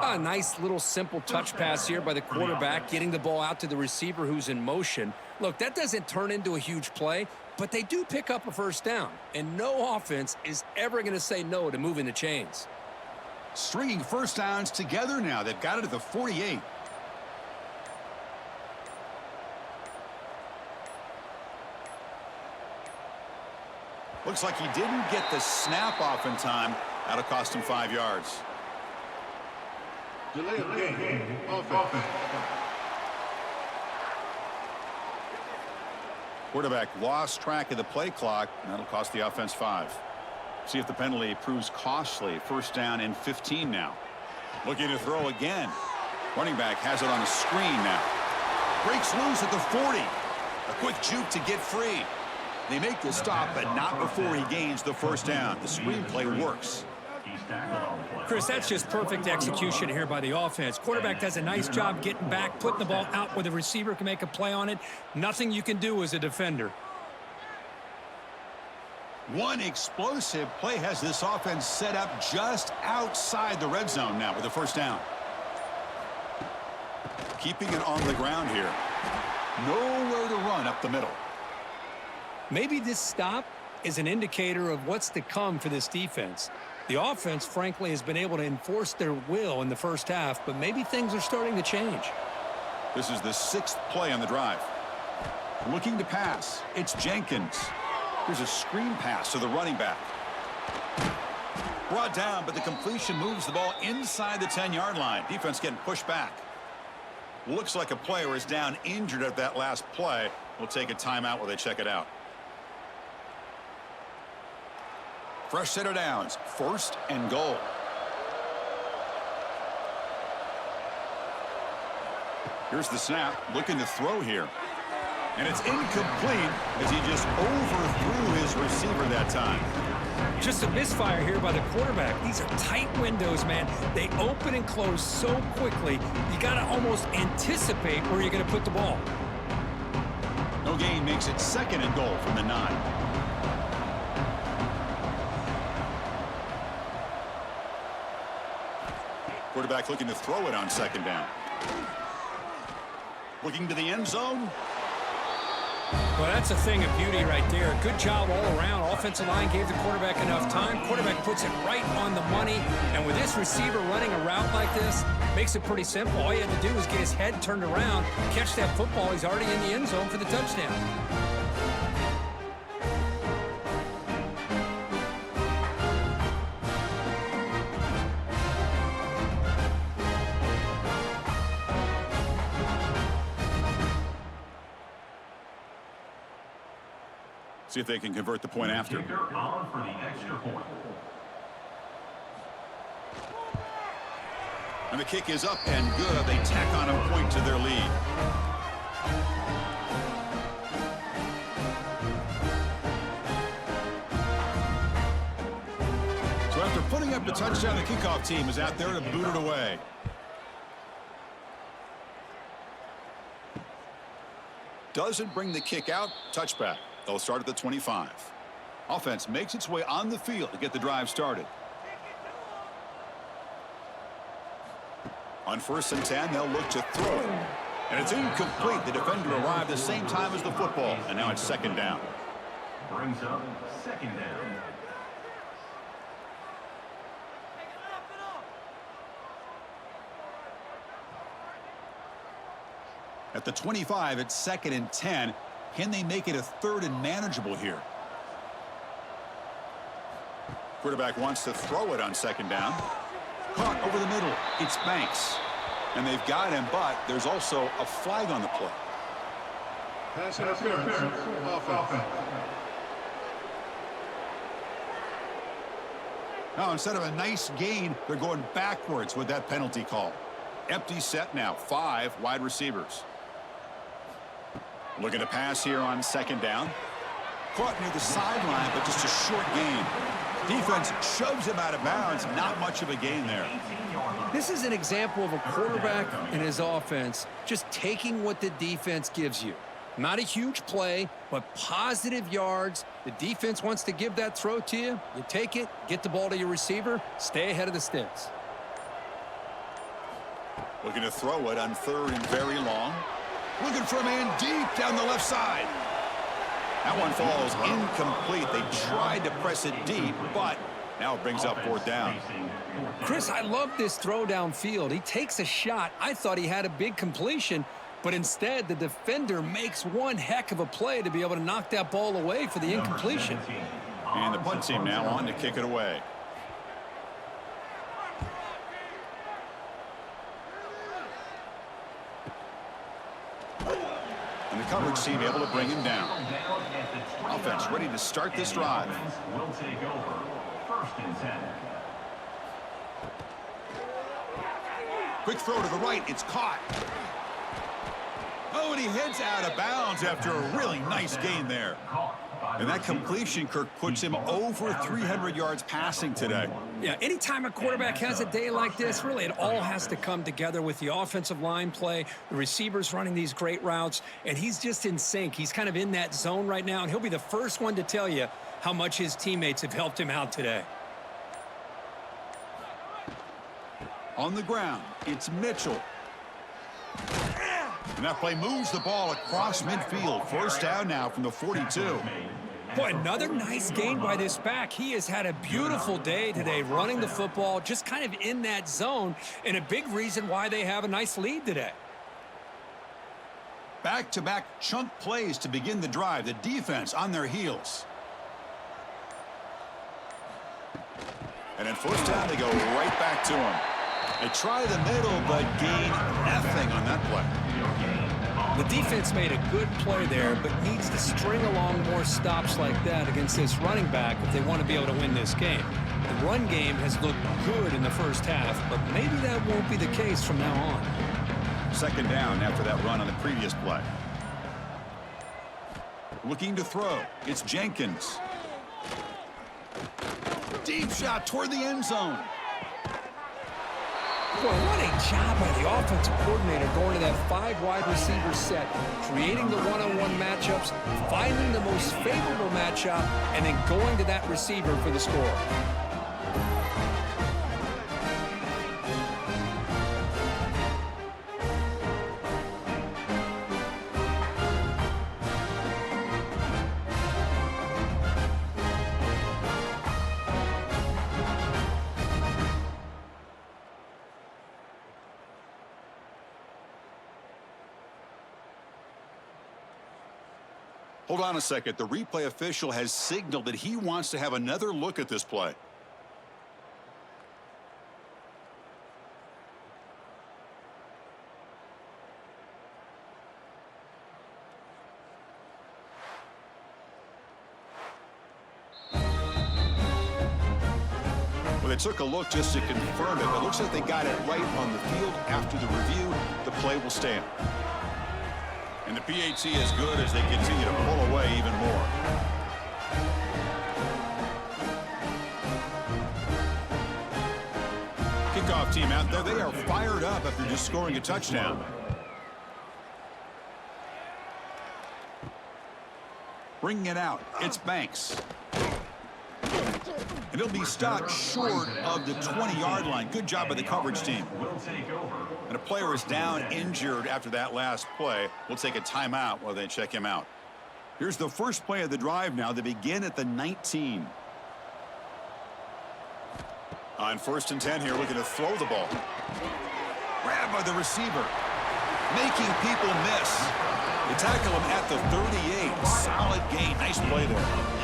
A nice little simple touch pass here by the quarterback, getting the ball out to the receiver who's in motion. Look, that doesn't turn into a huge play, but they do pick up a 1st down. And no offense is ever going to say no to moving the chains. Stringing 1st downs together now. They've got it at the 48. Looks like he didn't get the snap off in time. That'll cost him 5 yards. Delay of game. Offense. Quarterback lost track of the play clock. That'll cost the offense 5. See if the penalty proves costly. 1st down and 15 now. Looking to throw again. Running back has it on a screen now. Breaks loose at the 40. A quick juke to get free. They make the stop, but not before he gains the 1st down. The screenplay works. Chris, that's just perfect execution here by the offense. Quarterback does a nice job getting back, putting the ball out where the receiver can make a play on it. Nothing you can do as a defender. One explosive play has this offense set up just outside the red zone now with the 1st down. Keeping it on the ground here. Nowhere to run up the middle. Maybe this stop is an indicator of what's to come for this defense. The offense, frankly, has been able to enforce their will in the 1st half, but maybe things are starting to change. This is the 6th play on the drive. Looking to pass. It's Jenkins. Here's a screen pass to the running back. Brought down, but the completion moves the ball inside the 10-yard line. Defense getting pushed back. Looks like a player is down injured at that last play. We'll take a timeout while they check it out. Fresh set of downs. 1st and goal. Here's the snap. Looking to throw here. And it's incomplete as he just overthrew his receiver that time. Just a misfire here by the quarterback. These are tight windows, man. They open and close so quickly, you got to almost anticipate where you're going to put the ball. No gain makes it 2nd and goal from the 9. Quarterback looking to throw it on 2nd down. Looking to the end zone. Well, that's a thing of beauty right there. Good job all around. Offensive line gave the quarterback enough time. Quarterback puts it right on the money. And with this receiver running a route like this, makes it pretty simple. All you had to do was get his head turned around, catch that football. He's already in the end zone for the touchdown. See if they can convert the point after. Kicker on for the extra point. And the kick is up and good. They tack on a point to their lead. So after putting up the touchdown, the kickoff team is out there to boot it away. Doesn't bring the kick out. Touchback. They'll start at the 25. Offense makes its way on the field to get the drive started. On 1st and 10, they'll look to throw it. And it's incomplete. The defender arrived the same time as the football. And now it's 2nd down. Brings up 2nd down. At the 25, it's 2nd and 10. Can they make it a 3rd and manageable here? Quarterback wants to throw it on 2nd down. Caught over the middle. It's Banks. And they've got him, but there's also a flag on the play. Pass interference. Offense. Now, instead of a nice gain, they're going backwards with that penalty call. Empty set now. 5 wide receivers. Looking to pass here on 2nd down. Caught near the sideline, but just a short gain. Defense shoves him out of bounds. Not much of a gain there. This is an example of a quarterback and his offense just taking what the defense gives you. Not a huge play, but positive yards. The defense wants to give that throw to you. You take it, get the ball to your receiver, stay ahead of the sticks. Looking to throw it on 3rd and very long. Looking for a man deep down the left side. That one falls incomplete. They tried to press it deep, but now it brings up 4th down. Chris, I love this throw downfield. He takes a shot. I thought he had a big completion, but instead the defender makes one heck of a play to be able to knock that ball away for the incompletion. And the punt team now on to kick it away. And the coverage team able to bring him down. Offense ready to start this drive. Will take over. 1st and 10. Quick throw to the right. It's caught. Oh, and he heads out of bounds after a really nice gain there. And that completion, Kirk, puts him over 300 yards passing today. Yeah, anytime a quarterback has a day like this, really it all has to come together with the offensive line play, the receivers running these great routes, and he's just in sync. He's kind of in that zone right now, and he'll be the first one to tell you how much his teammates have helped him out today. On the ground, it's Mitchell. And that play moves the ball across midfield. 1st down now from the 42. Boy, another nice gain by this back. He has had a beautiful day today running the football, just kind of in that zone, and a big reason why they have a nice lead today. Back-to-back chunk plays to begin the drive. The defense on their heels. And then first down, they go right back to him. They try the middle, but gain nothing on that play. The defense made a good play there, but needs to string along more stops like that against this running back if they want to be able to win this game. The run game has looked good in the first half, but maybe that won't be the case from now on. Second down after that run on the previous play. Looking to throw. It's Jenkins. Deep shot toward the end zone. Boy, what a job by the offensive coordinator going to that 5 wide receiver set, creating the one-on-one matchups, finding the most favorable matchup, and then going to that receiver for the score. Hold on a second. The replay official has signaled that he wants to have another look at this play. Well, they took a look just to confirm it. It looks like they got it right on the field. After the review, the play will stand. And the PAT is good as they continue to pull away even more. Kickoff team out there. They are fired up after just scoring a touchdown. Bringing it out. It's Banks. And he'll be stopped short of the 20-yard line. Good job by the coverage team. And a player is down injured after that last play. We'll take a timeout while they check him out. Here's the first play of the drive now. They begin at the 19. On 1st and 10 here, looking to throw the ball. Grabbed by the receiver. Making people miss. They tackle him at the 38. Solid gain. Nice play there.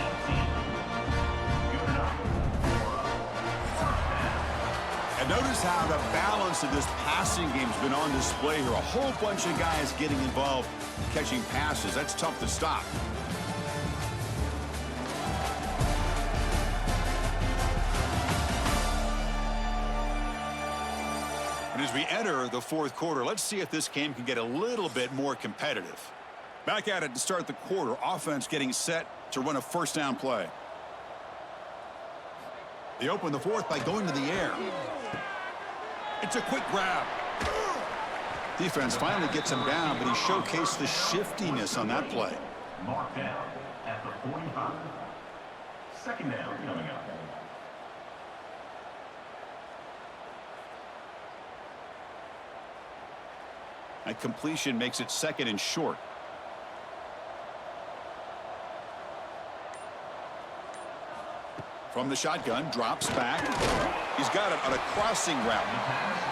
And notice how the balance of this passing game has been on display here. A whole bunch of guys getting involved catching passes. That's tough to stop. And as we enter the fourth quarter, let's see if this game can get a little bit more competitive. Back at it to start the quarter. Offense getting set to run a first down play. They open the fourth by going to the air. It's a quick grab. Defense finally gets him down, but he showcased the shiftiness on that play. Marked down at the 45. Second down coming up. That completion makes it 2nd and short. From the shotgun, drops back. He's got it on a crossing route.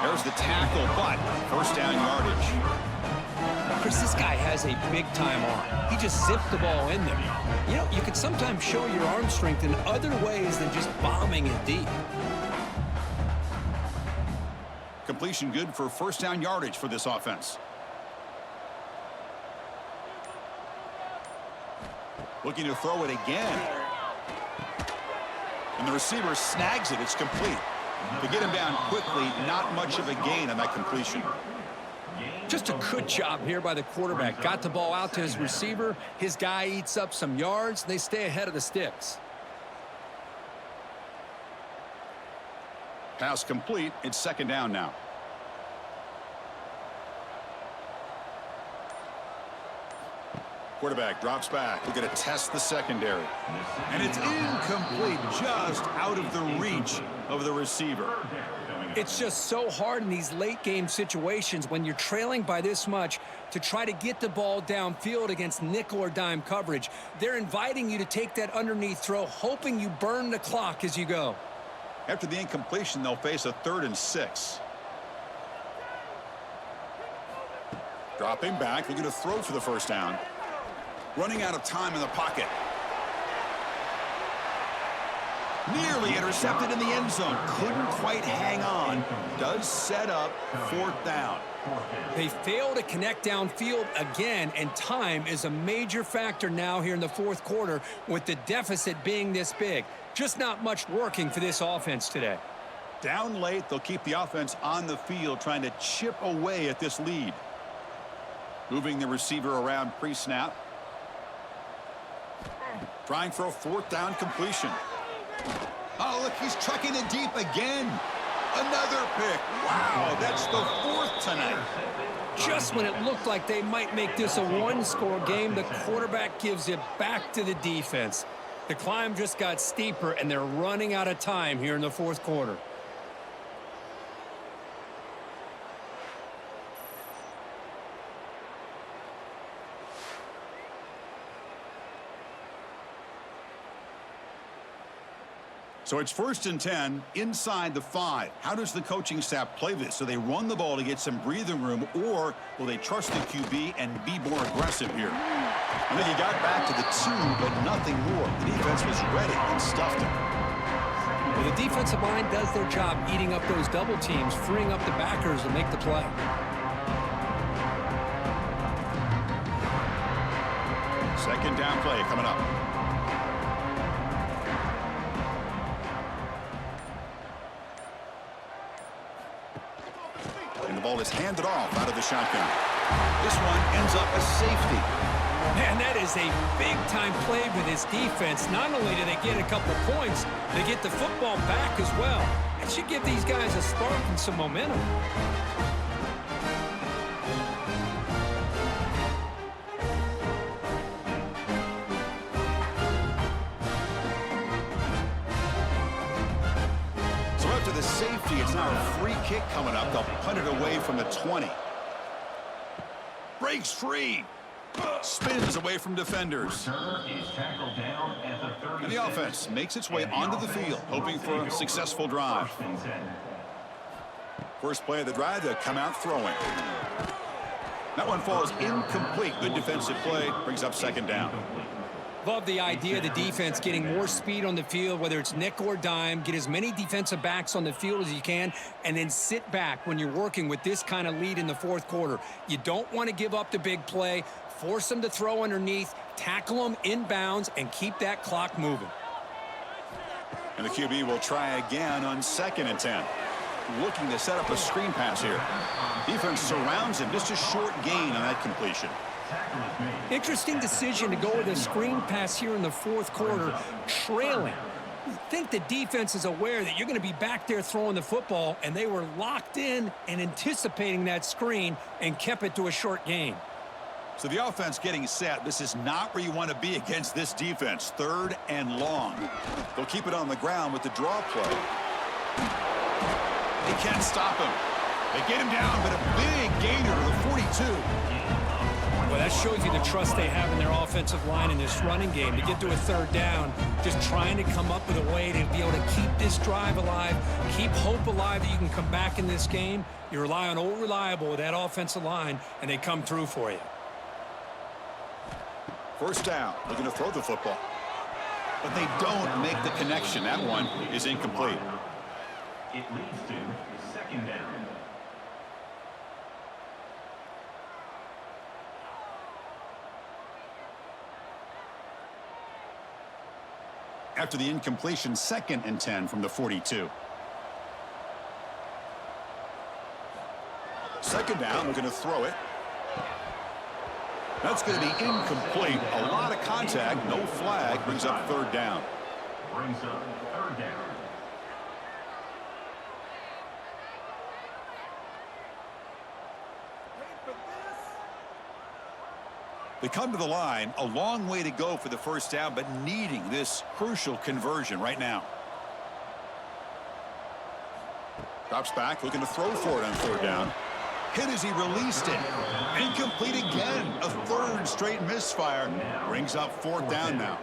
There's the tackle, but first down yardage. Chris, this guy has a big-time arm. He just zipped the ball in there. You know, you can sometimes show your arm strength in other ways than just bombing it deep. Completion good for first down yardage for this offense. Looking to throw it again. And the receiver snags it. It's complete. To get him down quickly, not much of a gain on that completion. Just a good job here by the quarterback. Got the ball out to his receiver. His guy eats up some yards. They stay ahead of the sticks. Pass complete. It's 2nd down now. Quarterback drops back. We're going to test the secondary. And it's incomplete, just out of the reach of the receiver. It's just so hard in these late-game situations when you're trailing by this much to try to get the ball downfield against nickel or dime coverage. They're inviting you to take that underneath throw, hoping you burn the clock as you go. After the incompletion, they'll face a 3rd and 6. Dropping back, looking to throw for the first down. Running out of time in the pocket. Nearly intercepted in the end zone. Couldn't quite hang on. Does set up 4th down. They fail to connect downfield again, and time is a major factor now here in the 4th quarter with the deficit being this big. Just not much working for this offense today. Down late, they'll keep the offense on the field trying to chip away at this lead. Moving the receiver around pre-snap. Trying for a 4th down completion. Oh, look, he's trucking it deep again. Another pick. Wow, that's the 4th tonight. Just when it looked like they might make this a one-score game, the quarterback gives it back to the defense. The climb just got steeper, and they're running out of time here in the 4th quarter. So it's 1st and 10 inside the 5. How does the coaching staff play this? So they run the ball to get some breathing room, or will they trust the QB and be more aggressive here? I think he got back to the 2, but nothing more. The defense was ready and stuffed him. Well, the defensive line does their job eating up those double teams, freeing up the backers to make the play. Second down play coming up. And the ball is handed off out of the shotgun. This one ends up a safety. Man, that is a big-time play with his defense. Not only do they get a couple points, they get the football back as well. It should give these guys a spark and some momentum. So after the safety, it's now a free kick coming up. They'll punt it away from the 20. Breaks free. Spins away from defenders. And the offense makes its way onto the field, hoping for a successful drive. First play of the drive, they'll come out throwing. That one falls incomplete. Good defensive play, brings up 2nd down. Love the idea of the defense getting more speed on the field, whether it's nickel or dime. Get as many defensive backs on the field as you can, and then sit back when you're working with this kind of lead in the 4th quarter. You don't want to give up the big play. Force them to throw underneath, tackle them inbounds, and keep that clock moving. And the QB will try again on 2nd and 10. Looking to set up a screen pass here. Defense surrounds him. Just a short gain on that completion. Interesting decision to go with a screen pass here in the 4th quarter, trailing. I think the defense is aware that you're going to be back there throwing the football, and they were locked in and anticipating that screen and kept it to a short gain. So the offense getting set. This is not where you want to be against this defense. 3rd and long. They'll keep it on the ground with the draw play. They can't stop him. They get him down, but a big gainer to the 42. Well, that shows you the trust they have in their offensive line in this running game. To get to a 3rd down, just trying to come up with a way to be able to keep this drive alive, keep hope alive that you can come back in this game. You rely on Old Reliable with that offensive line, and they come through for you. First down, looking to throw the football. But they don't make the connection. That one is incomplete. It leads to 2nd down. After the incompletion, 2nd and 10 from the 42. 2nd down, looking to throw it. That's going to be incomplete. A lot of contact, no flag, brings up 3rd down. Brings up 3rd down. They come to the line, a long way to go for the 1st down, but needing this crucial conversion right now. Drops back, looking to throw for it on 3rd down. Hit as he released it. Incomplete again. A 3rd straight misfire. Brings up 4th down now.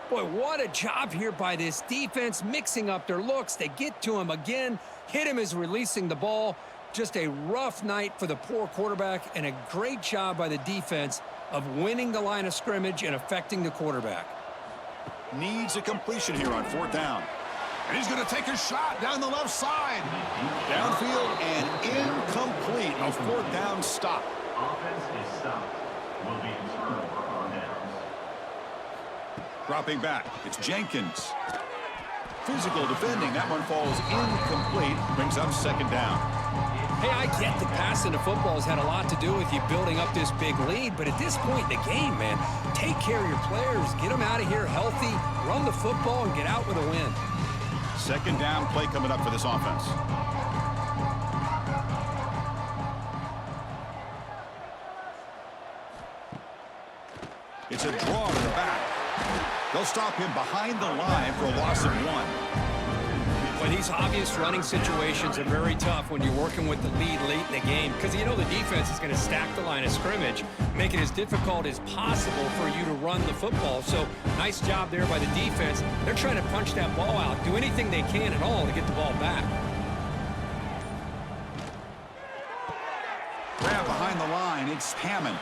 Boy, what a job here by this defense, mixing up their looks. They get to him again, hit him as releasing the ball. Just a rough night for the poor quarterback, and a great job by the defense of winning the line of scrimmage and affecting the quarterback. needs a completion here on 4th down. And he's going to take a shot down the left side. Downfield and incomplete. A 4th down stop. Offense is stopped. Will be a turnover on downs. Dropping back, it's Jenkins. Physical defending. That one falls incomplete. Brings up 2nd down. Hey, I get that passing the football has had a lot to do with you building up this big lead, but at this point in the game, man, take care of your players. Get them out of here healthy, run the football, and get out with a win. 2nd down play coming up for this offense. It's a draw to the back. They'll stop him behind the line for a loss of 1. But these obvious running situations are very tough when you're working with the lead late in the game because you know the defense is going to stack the line of scrimmage, make it as difficult as possible for you to run the football. So nice job there by the defense. They're trying to punch that ball out, do anything they can at all to get the ball back. Grab behind the line, it's Hammond.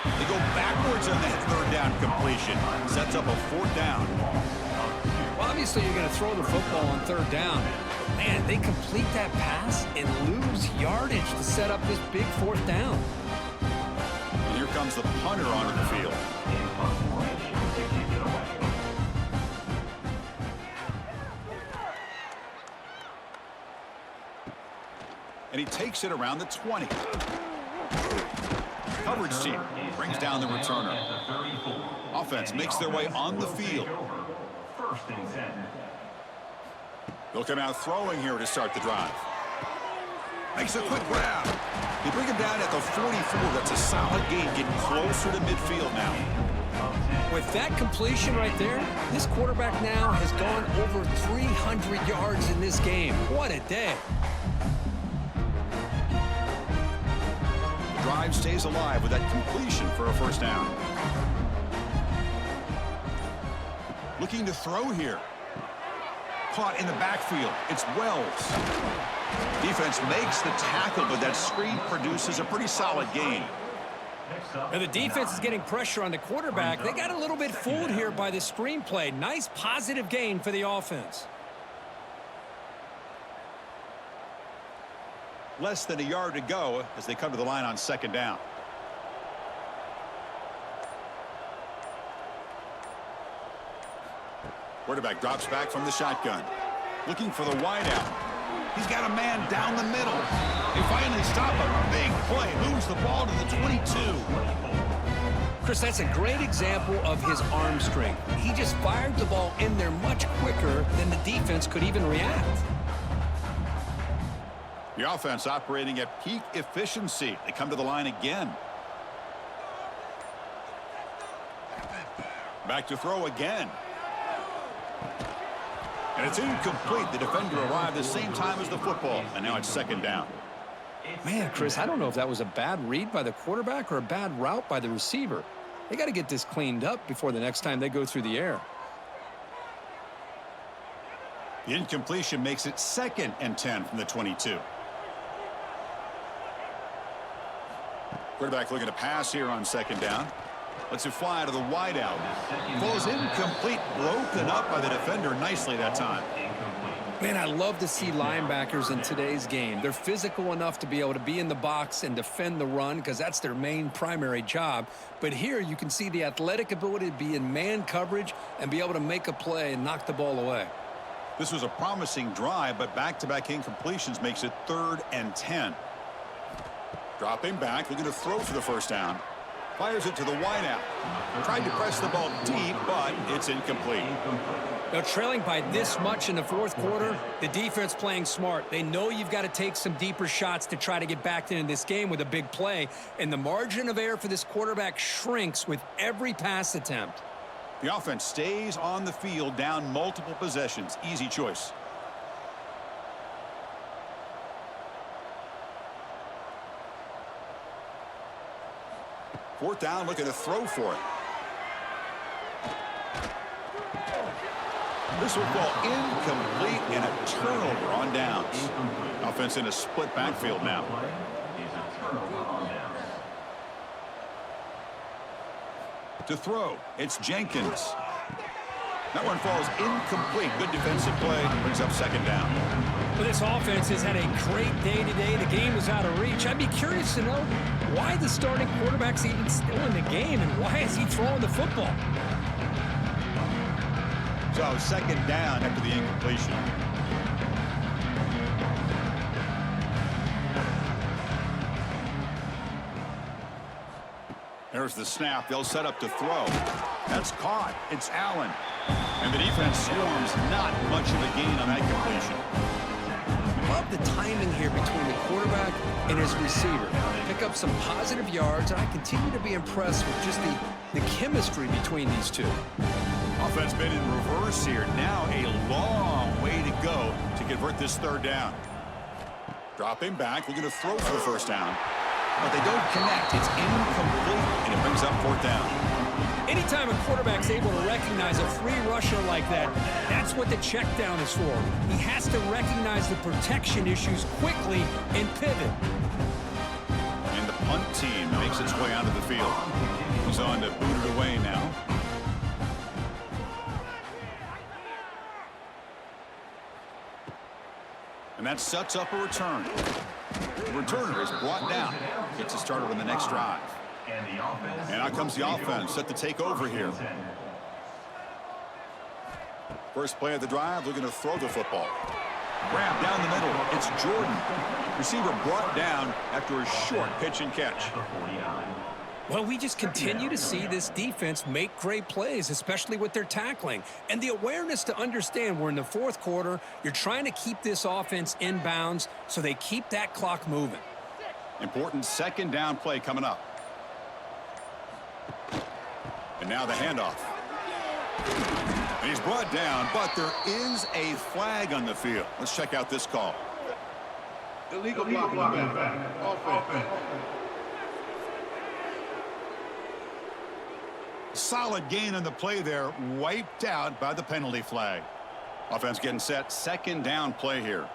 They go backwards on that 3rd down completion. Sets up a 4th down. Well, obviously you're going to throw the football on 3rd down. Man, they complete that pass and lose yardage to set up this big 4th down. And here comes the punter onto the field. And he takes it around the 20. Coverage team brings down the returner. Offense makes their way on the field. First and 10. They'll come out throwing here to start the drive. Makes a quick grab. They bring him down at the 44. That's a solid gain, getting closer to midfield now. With that completion right there, this quarterback now has gone over 300 yards in this game. What a day. The drive stays alive with that completion for a 1st down. Looking to throw here. Caught in the backfield. It's Wells. Defense makes the tackle, but that screen produces a pretty solid gain. And the defense is getting pressure on the quarterback. They got a little bit fooled here by the screenplay. Nice positive gain for the offense. Less than a yard to go as they come to the line on 2nd down. Quarterback drops back from the shotgun. Looking for the wideout. He's got a man down the middle. They finally stop a big play. Moves the ball to the 22. Chris, that's a great example of his arm strength. He just fired the ball in there much quicker than the defense could even react. The offense operating at peak efficiency. They come to the line again. Back to throw again. And it's incomplete. The defender arrived the same time as the football. And now it's 2nd down. Man, Chris, I don't know if that was a bad read by the quarterback or a bad route by the receiver. They got to get this cleaned up before the next time they go through the air. The incompletion makes it 2nd and 10 from the 22. Quarterback looking to pass here on 2nd down. Lets it fly to the wideout. Falls incomplete, broken up by the defender nicely that time. Man, I love to see linebackers in today's game. They're physical enough to be able to be in the box and defend the run because that's their main primary job. But here you can see the athletic ability to be in man coverage and be able to make a play and knock the ball away. This was a promising drive, but back-to-back incompletions makes it 3rd and 10. Dropping back, looking to throw for the 1st down. Fires it to the wideout. Tried to press the ball deep, but it's incomplete. Now, trailing by this much in the 4th quarter, the defense playing smart. They know you've got to take some deeper shots to try to get back into this game with a big play, and the margin of error for this quarterback shrinks with every pass attempt. The offense stays on the field, down multiple possessions. Easy choice. Fourth down, looking to throw for it. This will fall incomplete and a turnover on downs. Offense in a split backfield now. To throw, it's Jenkins. That one falls incomplete. Good defensive play. Brings up second down. Well, this offense has had a great day today. The game is out of reach. I'd be curious to know why the starting quarterback's even still in the game and why is he throwing the football? So second down after the incompletion. There's the snap. They'll set up to throw. That's caught. It's Allen. And the defense swarms. Not much of a gain on that completion. Love the timing here between the quarterback and his receiver. Pick up some positive yards, and I continue to be impressed with just the chemistry between these two. Offense been in reverse here. Now a long way to go to convert this third down. Dropping back. We're going to throw for the first down. But they don't connect. It's incomplete, and it brings up fourth down. Anytime a quarterback's able to recognize a free rusher like that, that's what the check down is for. He has to recognize the protection issues quickly and pivot. And the punt team makes its way onto the field. He's on to boot it away now. And that sets up a return. The returner is brought down. Gets it started on the next drive. And out comes the offense set to take over here. First play of the drive, looking to throw the football. Grab down the middle. It's Jordan. Receiver brought down after a short pitch and catch. Well, we just continue to see this defense make great plays, especially with their tackling. And the awareness to understand we're in the fourth quarter, you're trying to keep this offense in bounds so they keep that clock moving. Important second down play coming up. And now the handoff. And he's brought down, but there is a flag on the field. Let's check out this call. Illegal blocking back. Offense. Solid gain on the play there, wiped out by the penalty flag. Offense getting set, second down play here.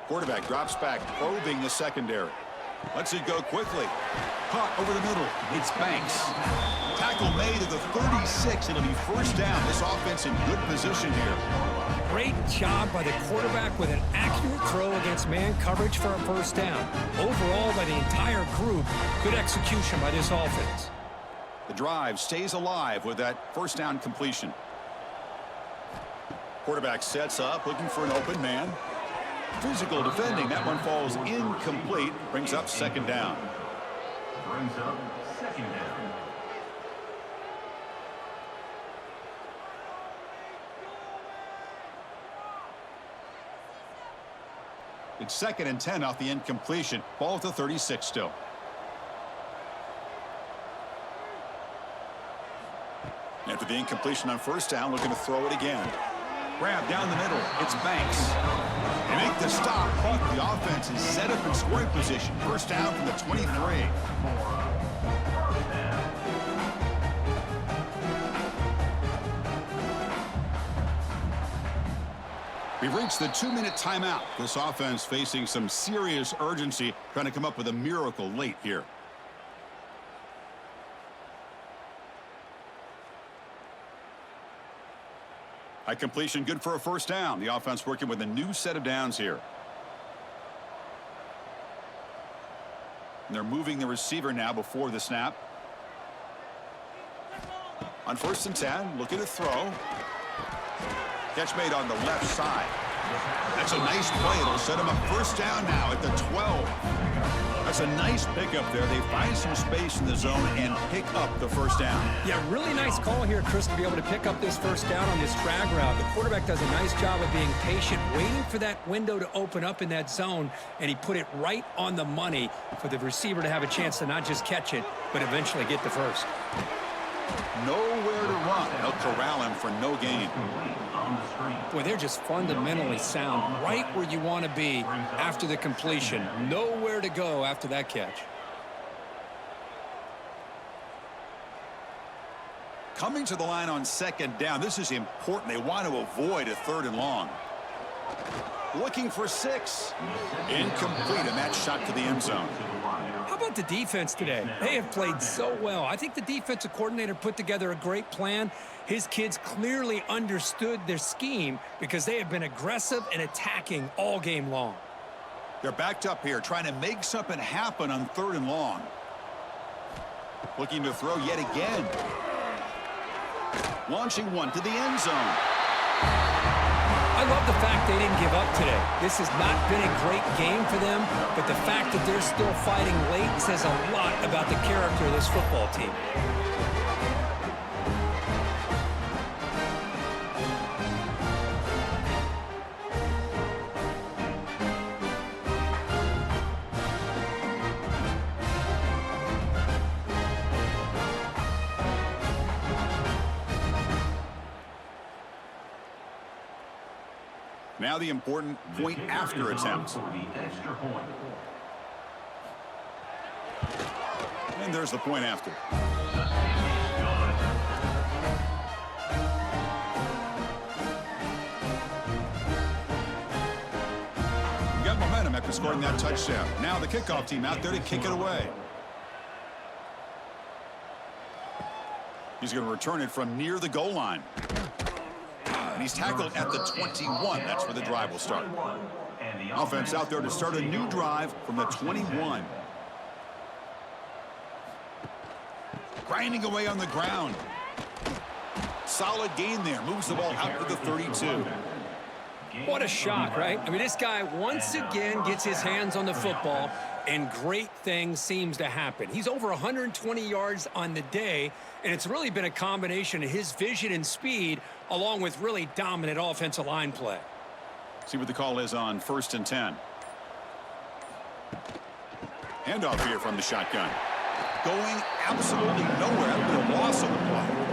Quarterback drops back, probing the secondary. Lets it go quickly. Caught over the middle. It's Banks. Tackle made at the 36. It'll be first down. This offense in good position here. Great job by the quarterback with an accurate throw against man coverage for a first down. Overall, by the entire group, good execution by this offense. The drive stays alive with that first down completion. Quarterback sets up, looking for an open man. Physical defending. That one falls incomplete. Brings up second down. Brings up second down. It's 2nd and 10 off the incompletion. Ball at the 36 still. After the incompletion on first down, looking to throw it again. Grab down the middle. It's Banks. They make the stop, but the offense is set up in scoring position. First down from the 23. We've reached the 2-minute timeout. This offense facing some serious urgency, trying to come up with a miracle late here. High completion, good for a first down. The offense working with a new set of downs here. And they're moving the receiver now before the snap. On 1st and 10, looking to throw. Catch made on the left side. That's a nice play. It'll set him up first down now at the 12. That's a nice pickup there. They find some space in the zone and pick up the first down. Yeah, really nice call here, Chris, to be able to pick up this first down on this drag route. The quarterback does a nice job of being patient, waiting for that window to open up in that zone, and he put it right on the money for the receiver to have a chance to not just catch it, but eventually get the first. Nowhere to run. They'll corral him for no gain. Boy, they're just fundamentally sound, right where you want to be after the completion. Nowhere to go after that catch. Coming to the line on second down. This is important. They want to avoid a 3rd and long. Looking for 6. Incomplete, and that shot to the end zone. How about the defense today? They have played so well. I think the defensive coordinator put together a great plan. His kids clearly understood their scheme because they have been aggressive and attacking all game long. They're backed up here, trying to make something happen on 3rd and long. Looking to throw yet again. Launching one to the end zone. I love the fact they didn't give up today. This has not been a great game for them, but the fact that they're still fighting late says a lot about the character of this football team. Now the important point after attempt. And there's the point after. We got momentum after scoring that touchdown. Now the kickoff team out there to kick it away. He's going to return it from near the goal line. And he's tackled at the 21. That's where the drive will start. Offense out there to start a new drive from the 21. Grinding away on the ground. Solid gain there. Moves the ball out to the 32. What a shock, right? I mean, this guy once again gets his hands on the football, and great things seems to happen. He's over 120 yards on the day, and it's really been a combination of his vision and speed along with really dominant offensive line play. See what the call is on 1st and 10. Handoff here from the shotgun. Going absolutely nowhere. That'll be a loss on the play.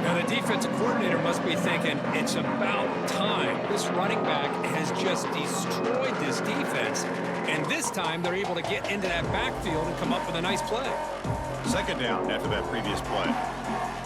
Now, the defensive coordinator must be thinking, it's about time. This running back has just destroyed this defense, and this time they're able to get into that backfield and come up with a nice play. 2nd down after that previous play.